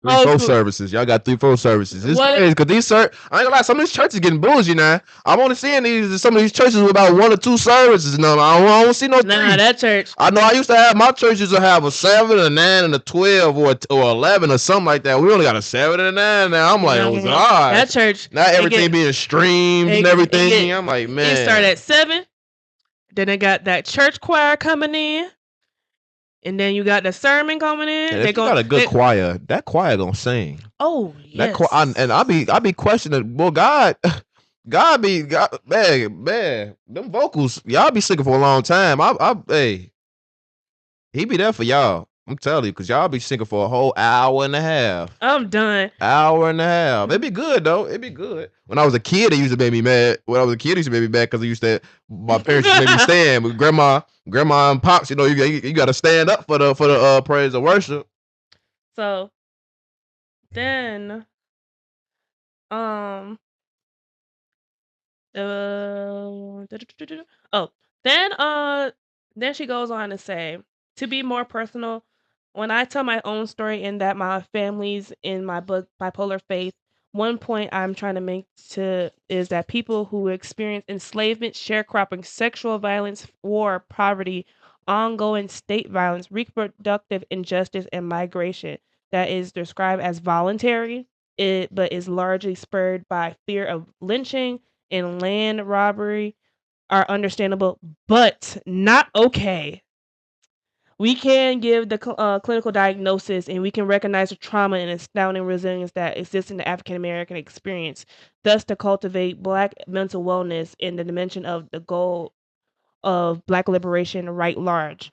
Three, Old four school. services. Y'all got 3-4 services. It's What? crazy because I ain't gonna lie, some of these churches getting bougie now. I'm only seeing some of these churches with about 1 or 2 services. No, I don't see no 3. Nah, that church. I know I used to have my churches to have a 7, a 9, and a 12 or 11 or something like that. We only got a 7 and a 9 now. I'm like, oh That God. church. Not everything being streamed and everything. I'm like, man. They start at 7. Then they got that church choir coming in. And then you got the sermon coming in. And if you got a good choir, that choir gonna sing. Oh yes. And I be questioning. Well, God, man, them vocals, y'all be singing for a long time. Hey, he be there for y'all. I'm telling you, because y'all be singing for a whole hour and a half. I'm done. Hour and a half. It'd be good though. It'd be good. When I was a kid, it used to make me mad. Because my parents used to make me stand. With grandma and pops, you got to stand up for the praise and worship. So then, then she goes on to say, to be more personal, when I tell my own story in that my family's in my book Bipolar Faith, one point I'm trying to make is that people who experience enslavement, sharecropping, sexual violence, war, poverty, ongoing state violence, reproductive injustice, and migration that is described as voluntary, but is largely spurred by fear of lynching and land robbery are understandable, but not okay. We can give the clinical diagnosis and we can recognize the trauma and astounding resilience that exists in the African American experience, thus to cultivate Black mental wellness in the dimension of the goal of Black liberation right large.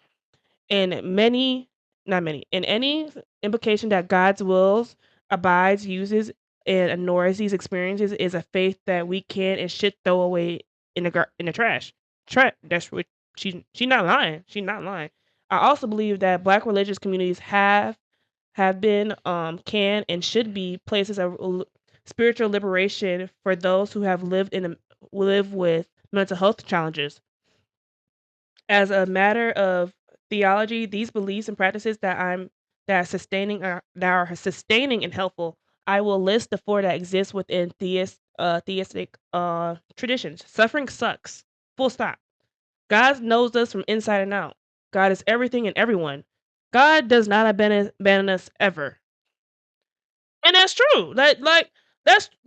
And in any implication that God's wills abides, uses, and ignores these experiences is a faith that we can and should throw away in the trash. That's what she's not lying. She's not lying. I also believe that Black religious communities have been, can and should be places of spiritual liberation for those who have live with mental health challenges. As a matter of theology, these beliefs and practices that are sustaining and helpful, I will list the four that exist within theistic traditions. Suffering sucks. Full stop. God knows us from inside and out. God is everything and everyone. God does not abandon us ever. And that's true. That's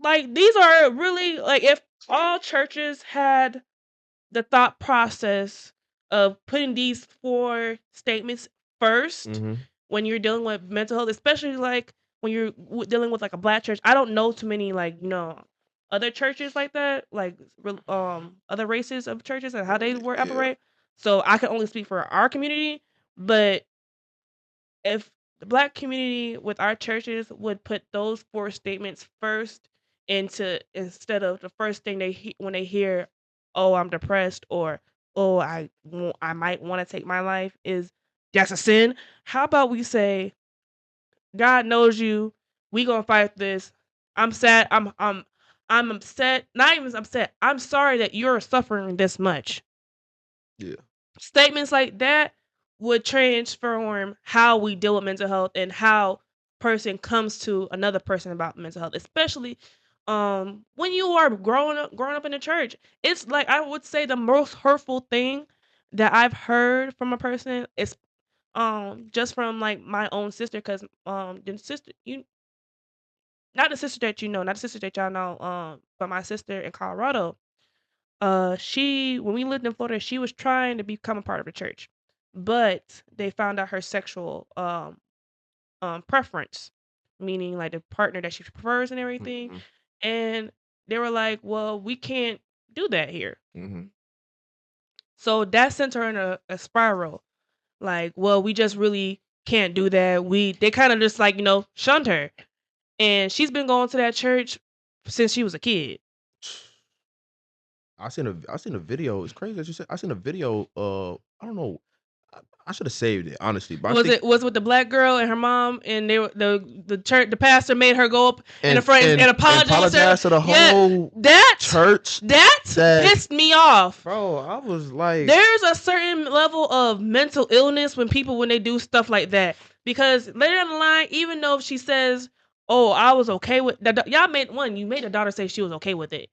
like these are really like if all churches had the thought process of putting these four statements first Mm-hmm. when you're dealing with mental health, especially like when you're dealing with like a Black church. I don't know too many like other churches like that, like other races of churches and how they work Yeah. operate. So I can only speak for our community, but if the Black community with our churches would put those four statements first instead of the first thing when they hear, "Oh, I'm depressed," or "Oh, I might want to take my life," is that's a sin. How about we say, "God knows you. We gonna fight this. I'm sad. I'm upset. Not even upset. I'm sorry that you're suffering this much." Yeah. Statements like that would transform how we deal with mental health and how person comes to another person about mental health, especially when you are growing up in the church. It's like I would say the most hurtful thing that I've heard from a person is just from like my own sister, because the sister you not the sister that you know, not the sister that y'all know, but my sister in Colorado. She when we lived in Florida, she was trying to become a part of the church, but they found out her sexual preference, meaning like the partner that she prefers and everything, Mm-hmm. and they were like, "Well, we can't do that here." Mm-hmm. So that sent her in a spiral. Like, well, we just really can't do that. They kind of just like shunned her, and she's been going to that church since she was a kid. I seen a video. It's crazy that you said. I seen a video. I don't know. I should have saved it honestly, but I think Was it with the Black girl and her mom, and they were the church, the pastor made her go up in the front and apologize to her. to the Yeah, whole that church. that that- pissed me off. Bro, I was like, There's a certain level of mental illness when they do stuff like that, because later down the line, even though she says, "Oh, I was okay with that," y'all you made the daughter say she was okay with it,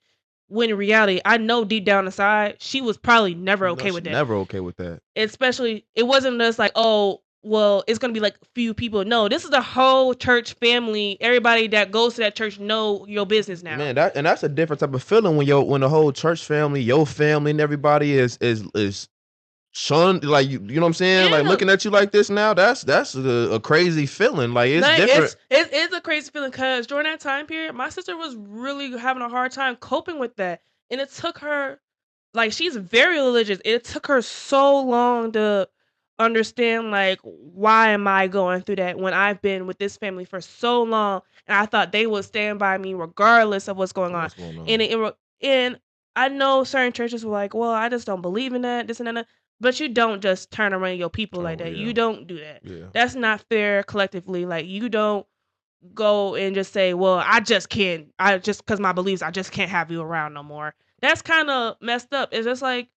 when in reality, I know deep down inside she was probably never no, okay she with that. never okay with that. Especially, it wasn't just like, "Oh, well, it's gonna be like few people." No, this is the whole church family. Everybody that goes to that church know your business now. Man, that's a different type of feeling when the whole church family, your family, and everybody is shunned. Like you know what I'm saying? Like Yeah. looking at you like this now. That's a crazy feeling. Like it's different. It's a crazy feeling, because during that time period, my sister was really having a hard time coping with that, and it took her, like, she's very religious. It took her so long to understand, like, why am I going through that when I've been with this family for so long, and I thought they would stand by me regardless of what's going on. What's going on? And I know certain churches were like, "Well, I just don't believe in that, this and that," but you don't just turn around your people like that. Yeah. You don't do that. Yeah. That's not fair collectively. Like, you don't go and just say, "Well, I just can't. I just because my beliefs, I just can't have you around no more." That's kind of messed up. It's just like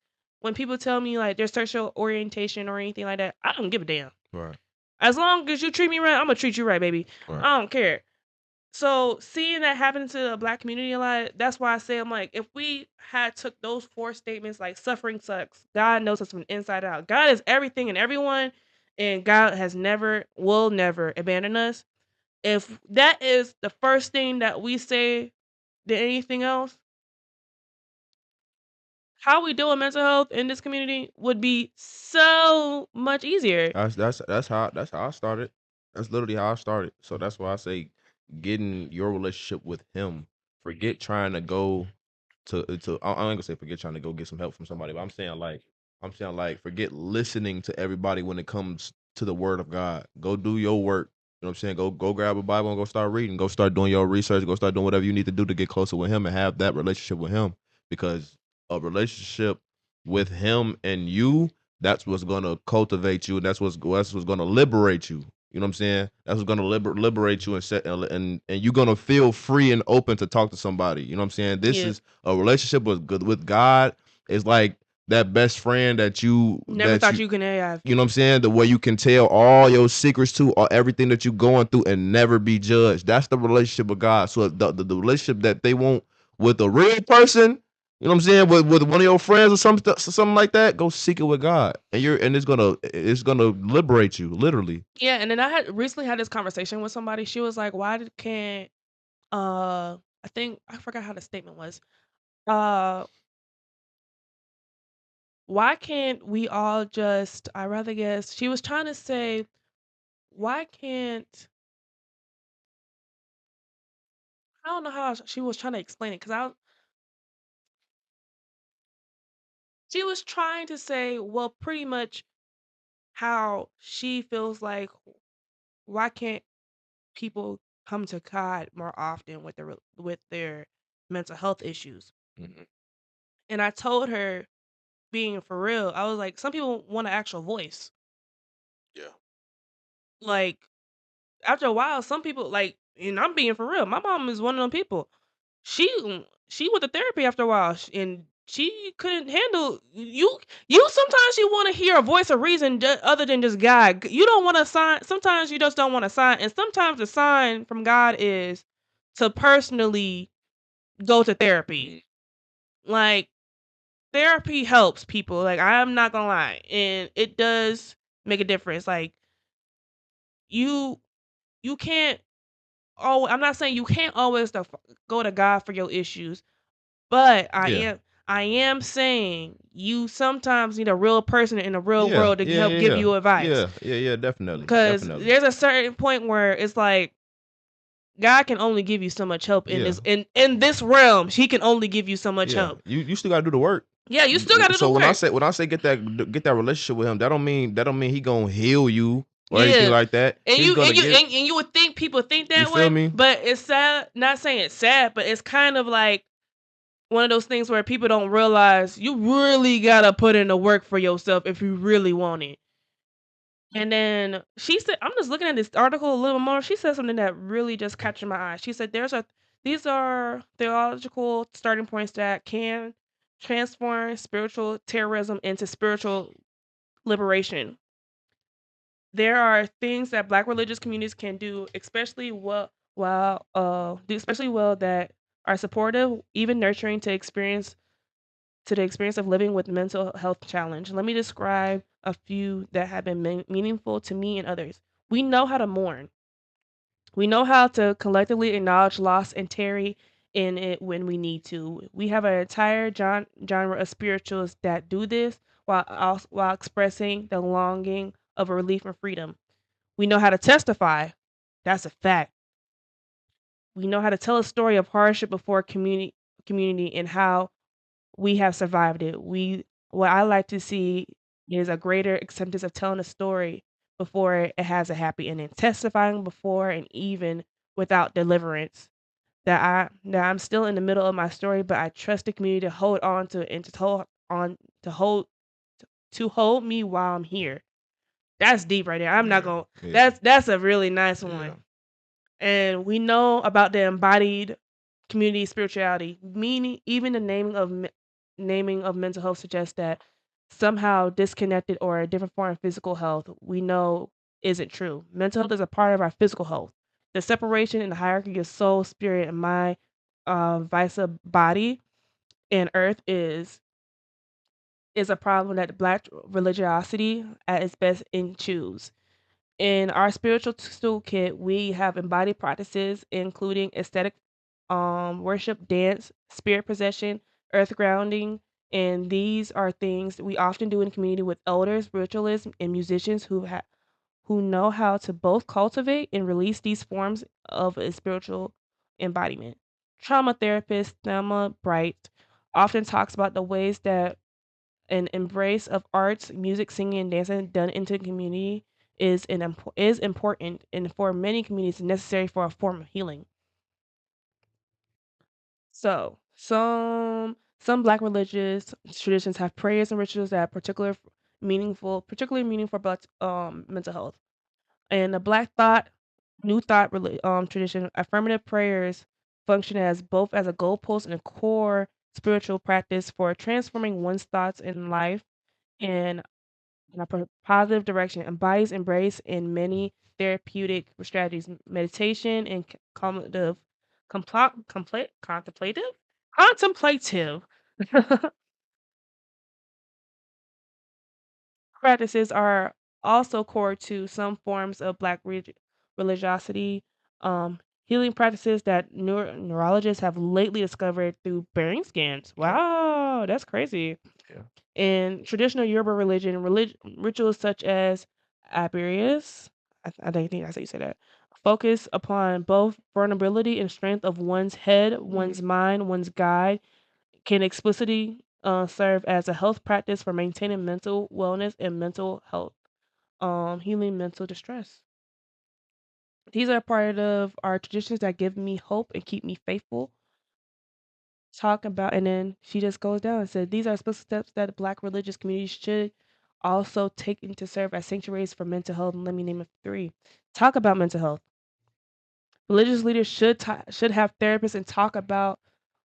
when people tell me like their sexual orientation or anything like that. I don't give a damn. Right. As long as you treat me right, I'm gonna treat you right, baby. Right. I don't care. So seeing that happen to the Black community a lot, that's why I say, I'm like, if we had took those four statements, like suffering sucks, God knows us from inside out. God is everything and everyone, and God has never, will never abandon us. If that is the first thing that we say than anything else, how we deal with mental health in this community would be so much easier. That's how I started. That's literally how I started. So that's why I say getting your relationship with him. Forget trying to go to I ain't gonna say forget trying to go get some help from somebody, but I'm saying like I'm saying like forget listening to everybody when it comes to the word of God. Go do your work. You know what I'm saying? Go grab a Bible and go start reading. Go start doing your research. Go start doing whatever you need to do to get closer with him and have that relationship with him. Because a relationship with him and you, that's what's gonna cultivate you, and that's what's gonna liberate you. You know what I'm saying? That's what's gonna liberate you and set and you're gonna feel free and open to talk to somebody. You know what I'm saying? This Yeah. is a relationship with God. It's like that best friend Never thought you could have. you know what I'm saying, the way you can tell all your secrets to or everything that you're going through and never be judged. That's the relationship with God. So the relationship that they want with a real person, you know what I'm saying, with one of your friends or something like that, go seek it with God, and it's gonna liberate you literally. Yeah, and then I had recently had this conversation with somebody. She was like, can't I think I forgot how the statement was. Uh why can't we all just I rather guess she was trying to say why can't I don't know how she was trying to explain it because she was trying to say, well, pretty much how she feels like why can't people come to God more often with their mental health issues? Mhm. And I told her, being for real, I was like, some people want an actual voice. Yeah. Like after a while, some people like, and I'm being for real. My mom is one of them people. She went to therapy after a while, and she couldn't handle you. You sometimes you want to hear a voice of reason other than just God. You don't want to sign. Sometimes you just don't want to sign, and sometimes the sign from God is to personally go to therapy. Like therapy helps people. Like I'm not gonna lie, and it does make a difference. Like you you can't. Oh, I'm not saying you can't always go to God for your issues. But Yeah. I am saying you sometimes need a real person in the real Yeah. world to Yeah. help Yeah. give Yeah. you advice. Yeah. Yeah. Yeah. Definitely. Because Definitely. there's a certain point where it's like God can only give you so much help in Yeah. this realm. He can only give you so much Yeah. help. You still gotta do the work. Yeah, you still got to do So when I work. say get that relationship with him, that don't mean he gonna heal you or anything Yeah. like that. And He's you gonna and you get and, and you would think people think you that feel way, me? but it's sad. Not saying it's sad, but it's kind of like one of those things where people don't realize you really gotta put in the work for yourself if you really want it. And then she said, I'm just looking at this article a little more. She said something that really just captured my eye. She said, these are theological starting points that can transform spiritual terrorism into spiritual liberation. There are things that Black religious communities can do, especially well that are supportive, even nurturing to the experience of living with mental health challenge. Let me describe a few that have been meaningful to me and others. We know how to mourn. We know how to collectively acknowledge loss and tarry in it when we need to. We have an entire genre of spirituals that do this while expressing the longing of a relief and freedom. We know how to testify. That's a fact. We know how to tell a story of hardship before community and how we have survived it. What I like to see is a greater acceptance of telling a story before it has a happy ending, testifying before and even without deliverance. That I'm still in the middle of my story, but I trust the community to hold on to it and to hold me while I'm here. That's deep right there. I'm not Yeah. gonna. Yeah. That's a really nice Yeah. one. And we know about the embodied community spirituality, meaning even the naming of mental health suggests that somehow disconnected or a different form of physical health we know isn't true. Mental health is a part of our physical health. The separation in the hierarchy of soul, spirit, and mind, vice body and earth is a problem that Black religiosity at its best enchews. In our spiritual toolkit, we have embodied practices, including aesthetic worship, dance, spirit possession, earth grounding, and these are things that we often do in community with elders, ritualists, and musicians who know how to both cultivate and release these forms of a spiritual embodiment. Trauma therapist Thelma Bright often talks about the ways that An embrace of arts, music, singing, and dancing done into the community is important, and for many communities necessary for a form of healing. So some Black religious traditions have prayers and rituals that are particularly meaningful about mental health. And the Black thought, New Thought tradition, affirmative prayers function as both as a goalpost and a core spiritual practice for transforming one's thoughts and life in a positive direction. Embodies embrace in many therapeutic strategies, meditation and contemplative practices are also core to some forms of Black religiosity. Healing practices that neurologists have lately discovered through brain scans. Wow, that's crazy. Yeah. In traditional Yoruba religion, rituals such as Abirius, I don't think that's how you say that, focus upon both vulnerability and strength of one's head, one's mind, one's guide, can explicitly serve as a health practice for maintaining mental wellness and mental health, healing mental distress. These are part of our traditions that give me hope and keep me faithful. Talk about, and then she just goes down and said, these are specific steps that Black religious communities should also take to serve as sanctuaries for mental health. And let me name a 3. Talk about mental health. Religious leaders should have therapists and talk about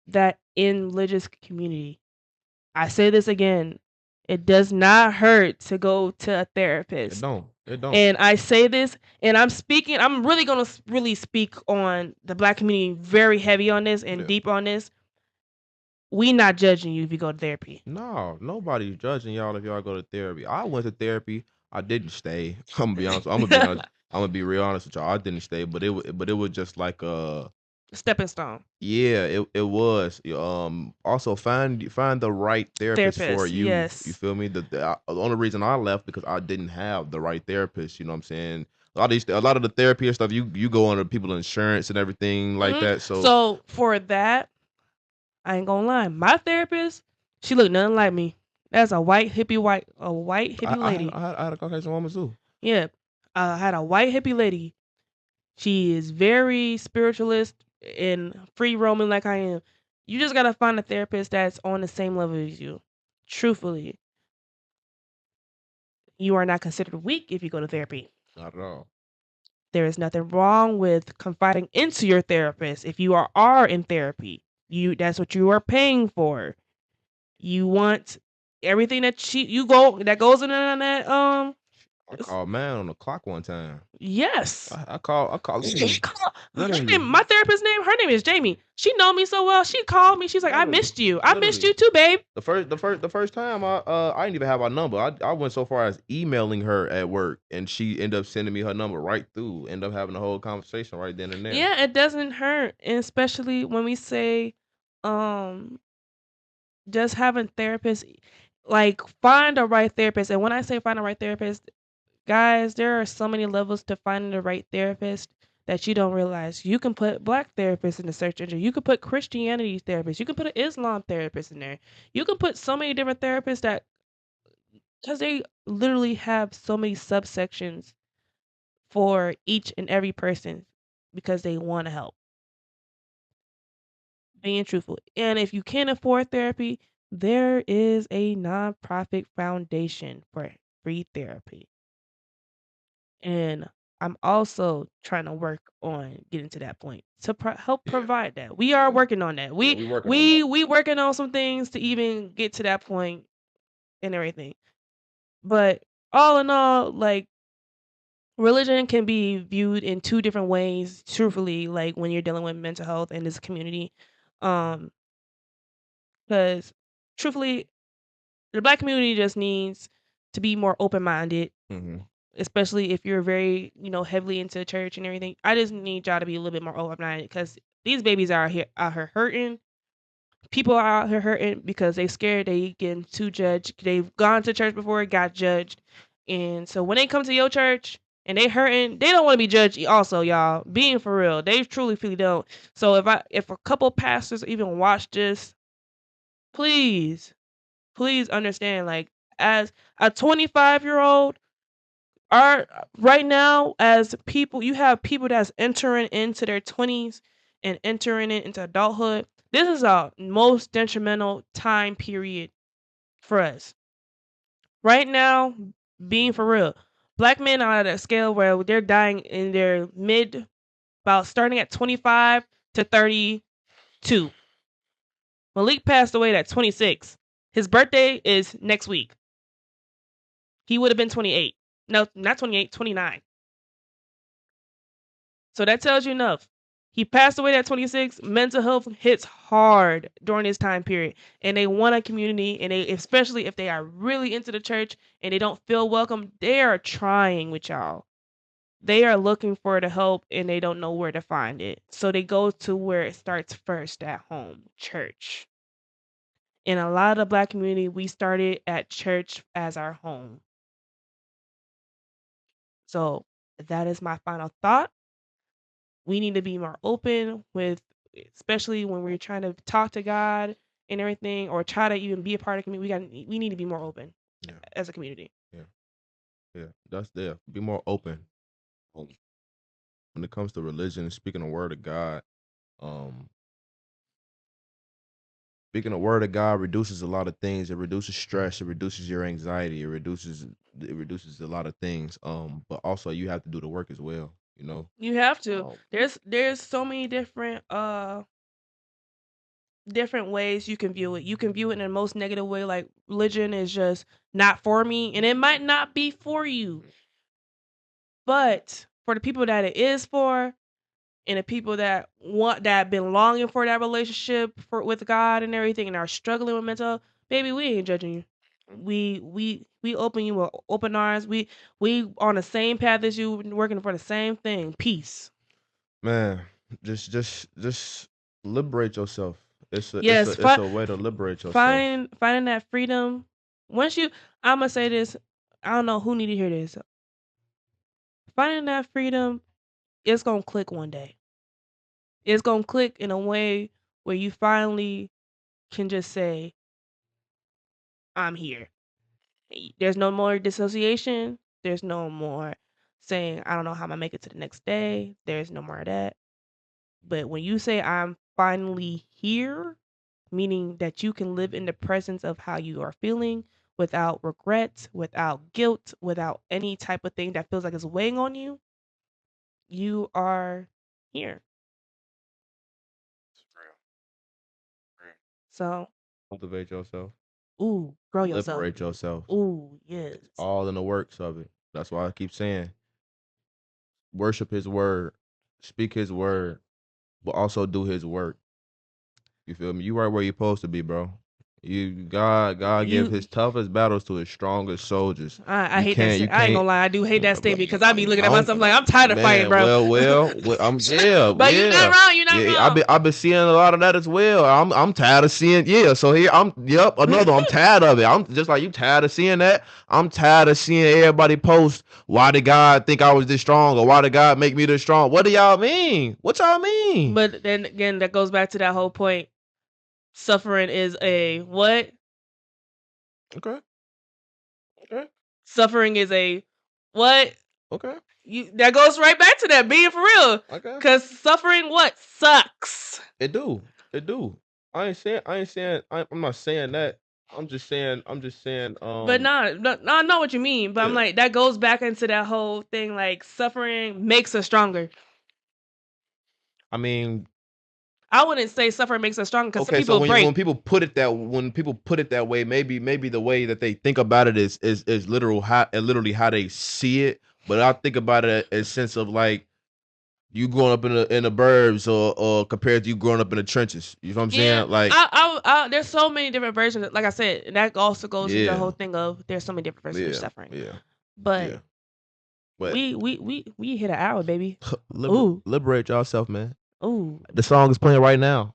that in religious community. I say this again. It does not hurt to go to a It therapist. don't. It don't. And I say this, and I'm really going to really speak on the Black community very heavy on this and Yeah. deep on this. We not judging you if you go to therapy. No, nobody's judging y'all if y'all go to therapy. I went to therapy. I didn't stay. I'm gonna be honest. I'm gonna be honest. I'm gonna be real honest with y'all. I didn't stay, but it was just like Stepping stone. yeah, it was. Also find the right therapist for Therapist, you. You yes. feel me? The only reason I left because I didn't have the right therapist. You know what I'm saying? A lot of the therapy and stuff you go under people's insurance and everything like that. So for that, I ain't gonna lie. My therapist, she looked nothing like me. That's a white hippie lady. I had a Caucasian woman too. Yeah, I had a white hippie lady. She is very spiritualist and free roaming like I am. You just gotta find a therapist that's on the same level as you. Truthfully, you are not considered weak if you go to therapy. Not at all. There is nothing wrong with confiding into your therapist if you are in therapy. That's what you are paying for. You want everything that that goes in on that I called man on the clock one time. yes. I called. My therapist's her name is Jamie. She know me so well. She called me. She's like, I missed you. I missed you too, babe. The first time I didn't even have her number. I went so far as emailing her at work, and she ended up sending me her number right through. End up having a whole conversation right then and there. Yeah, it doesn't hurt, and especially when we say, just having therapists, like find a right therapist. And when I say find a right therapist, guys, there are so many levels to finding the right therapist that you don't realize. You can put Black therapists in the search engine. You can put Christianity therapists. You can put an Islam therapist in there. You can put so many different therapists because they literally have so many subsections for each and every person because they want to help. Being truthful. And if you can't afford therapy, there is a nonprofit foundation for free therapy. And I'm also trying to work on getting to that point to help provide that. We are working on that. We working on some things to even get to that point and everything. But all in all, like religion can be viewed in 2 different ways, truthfully, like when you're dealing with mental health in this community. Because truthfully, the Black community just needs to be more open-minded. Especially if you're very, heavily into church and everything. I just need y'all to be a little bit more open-minded because these babies are out here hurting. People are out here hurting because they scared they getting too judged. They've gone to church before, got judged. And so when they come to your church and they hurting, they don't want to be judged also, y'all. Being for real. They truly don't. So if a couple pastors even watch this, please please understand, like, as a 25-year-old, right now, as people, you have people that's entering into their 20s and entering it into adulthood. This is a most detrimental time period for us. Right now, being for real, black men are at a scale where they're dying in their about starting at 25 to 32. Malik passed away at 26. His birthday is next week. He would have been 28. No, not 28, 29. So that tells you enough. He passed away at 26. Mental health hits hard during this time period. And they want a community, and they, especially if they are really into the church and they don't feel welcome, they are trying with y'all. They are looking for the help and they don't know where to find it. So they go to where it starts first, at home, church. In a lot of the black community, we started at church as our home. So that is my final thought. We need to be more open with, especially when we're trying to talk to God and everything, or try to even be a part of the community. We need to be more open as a community. Yeah, that's there. Be more open. When it comes to religion, speaking the word of God, speaking the word of God reduces a lot of things. It reduces stress. It reduces your anxiety. It reduces a lot of things. But also you have to do the work as well. You know. You have to. There's so many different ways you can view it. You can view it in the most negative way, like religion is just not for me, and it might not be for you. But for the people that it is for, and the people that have been longing for that relationship with God and everything, and are struggling with mental health, baby, we ain't judging you. We open you with open arms. We on the same path as you, working for the same thing. Peace. Man, just liberate yourself. It's a way to liberate yourself. Finding that freedom. I'm gonna say this. I don't know who need to hear this. Finding that freedom, it's gonna click one day. It's gonna click in a way where you finally can just say, I'm here. There's no more dissociation. There's no more saying, I don't know how I'm gonna make it to the next day. There's no more of that. But when you say, I'm finally here, meaning that you can live in the presence of how you are feeling without regret, without guilt, without any type of thing that feels like it's weighing on you, you are here. So cultivate yourself. Ooh, grow yourself. Liberate yourself. Ooh, yes. It's all in the works of it. That's why I keep saying, worship his word, speak his word, but also do his work. You feel me? You right where you're supposed to be, bro. God give his toughest battles to his strongest soldiers. I hate that statement. I ain't gonna lie, I do hate that statement because I be looking at myself like I'm tired of fighting, bro. Well, I'm but you're not wrong. You're not wrong. I've been seeing a lot of that as well. I'm tired of seeing. Yeah, so here I'm tired of it. I'm just like you, tired of seeing that. I'm tired of seeing everybody post, why did God think I was this strong, or why did God make me this strong? What do y'all mean? What y'all mean? But then again, that goes back to that whole point. Suffering is a what? Okay. Suffering is a what? Okay. That goes right back to that, being for real. Okay. Because suffering what? Sucks. It do. I'm not saying that. I'm just saying. But I know what you mean. But yeah. I'm like, that goes back into that whole thing. Like, suffering makes us stronger. I mean, I wouldn't say suffering makes us stronger because people break. When people put it that way, maybe the way that they think about it is literally how they see it. But I think about it in a sense of like you growing up in the burbs or compared to you growing up in the trenches. You know what I'm saying? Like, I there's so many different versions. Like I said, and that also goes to the whole thing of there's so many different versions of suffering. Yeah. But we hit an hour, baby. Liberate yourself, man. Ooh. The song is playing right now.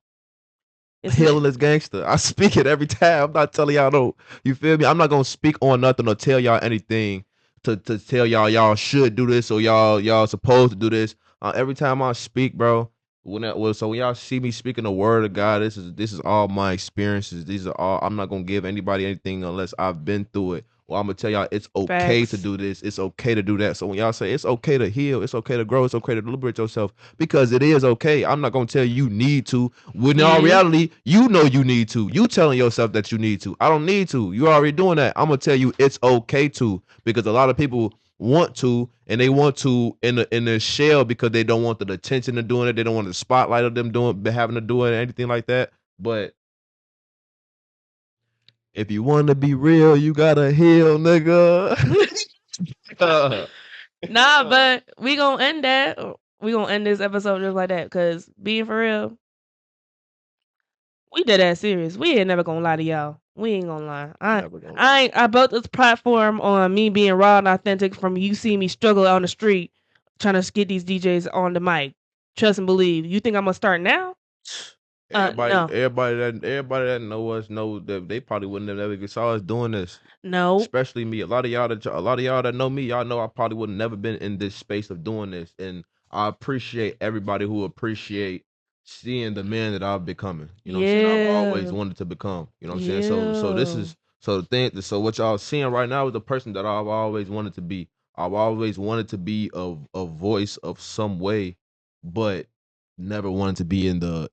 Healing is gangster. I speak it every time. I'm not telling y'all no. You feel me? I'm not gonna speak on nothing or tell y'all anything to tell y'all should do this or y'all supposed to do this. Every time I speak, bro, So when y'all see me speaking the word of God, this is all my experiences. These are all. I'm not gonna give anybody anything unless I've been through it. Well, I'm gonna tell y'all it's okay to Facts. do this. It's okay to do that. So when y'all say it's okay to heal, it's okay to grow, it's okay to liberate yourself, because it is okay. I'm not gonna tell you need to. When in all reality, you know you need to. You telling yourself that you need to. I don't need to. You already doing that. I'm gonna tell you it's okay to, because a lot of people want to, and they want to in their shell because they don't want the attention of doing it. They don't want the spotlight of them having to do it, anything like that. But if you want to be real, you gotta heal, nigga. Nah, but we gonna end that. We gonna end this episode just like that, because being for real, we did that serious. We ain't never gonna lie to y'all. We ain't gonna lie. I built this platform on me being raw and authentic from you see me struggle on the street trying to get these DJs on the mic. Trust and believe. You think I'm gonna start now? No. Everybody that know us know that they probably wouldn't have ever saw us doing this. No. Especially me. A lot of y'all that know me, y'all know I probably would have never been in this space of doing this. And I appreciate everybody who appreciate seeing the man that I've becoming. You know what I'm saying? I've always wanted to become. You know what I'm saying? So this is so what y'all seeing right now is the person that I've always wanted to be. I've always wanted to be a voice of some way, but never wanted to be in the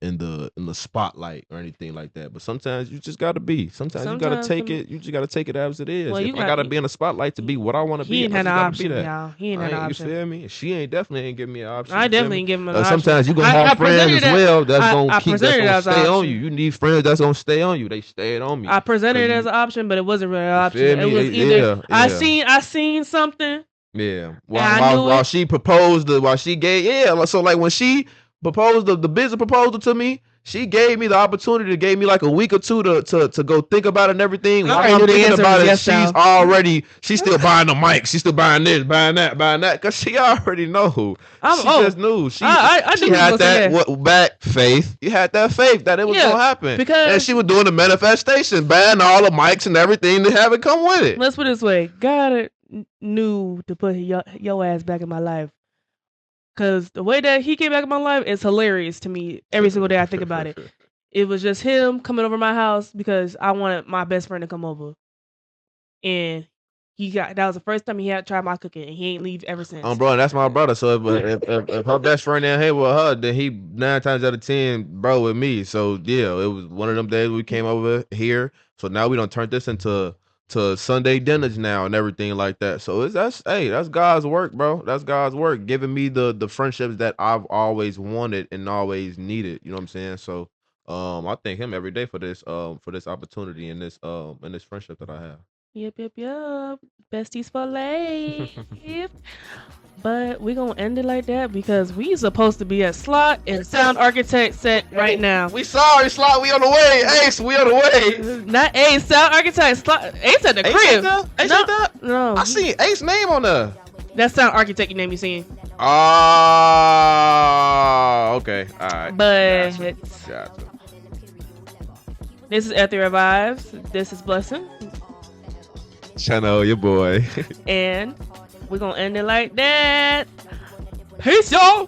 spotlight or anything like that. But sometimes you just gotta be. Sometimes you gotta take it. You just gotta take it as it is. Well, if I gotta be in the spotlight to be what I want to be, he ain't had an option, y'all. He ain't had an option. You feel me? She definitely ain't give me an option. I definitely ain't give him an option. Sometimes you gonna have friends as well that's gonna stay on you. You need friends that's gonna stay on you. They stayed on me. I presented it as an option, but it wasn't really an option. It was either I seen something. Yeah. While she proposed, while she gave, so like when she proposed the business proposal to me, she gave me the opportunity, gave me like a week or two to go think about it and everything. While I'm thinking about it, she's still buying the mic. She's still buying this, buying that, because she already know. She just knew. She had that back faith. You had that faith that it was gonna happen. And she was doing the manifestation, buying all the mics and everything to have it come with it. Let's put it this way. God knew to put your ass back in my life. Because the way that he came back in my life is hilarious to me every single day I think about it. It was just him coming over my house because I wanted my best friend to come over. And that was the first time he had tried my cooking, and he ain't leave ever since. Bro, that's my brother. So if her best friend ain't here with her, then he 9 times out of 10, bro, with me. So yeah, it was one of them days we came over here. So now we done turned this into Sunday dinners now and everything like that. So that's God's work, bro. That's God's work, giving me the friendships that I've always wanted and always needed. You know what I'm saying? So I thank him every day for this opportunity and this friendship that I have. Yep. Besties for life. But we're going to end it like that because we supposed to be at Slot and Sound Architect set right now. We sorry, Slot. We on the way. Ace, we on the way. Not Ace. Sound Architect. Slot. Ace at the crib. Ace at that? No. I see Ace name on there. That's Sound Architect name you seen. Okay. All right. But gotcha. This is Ethereal Vibes. This is Blessing. Channel, your boy. And we're going to end it like that. Peace, y'all.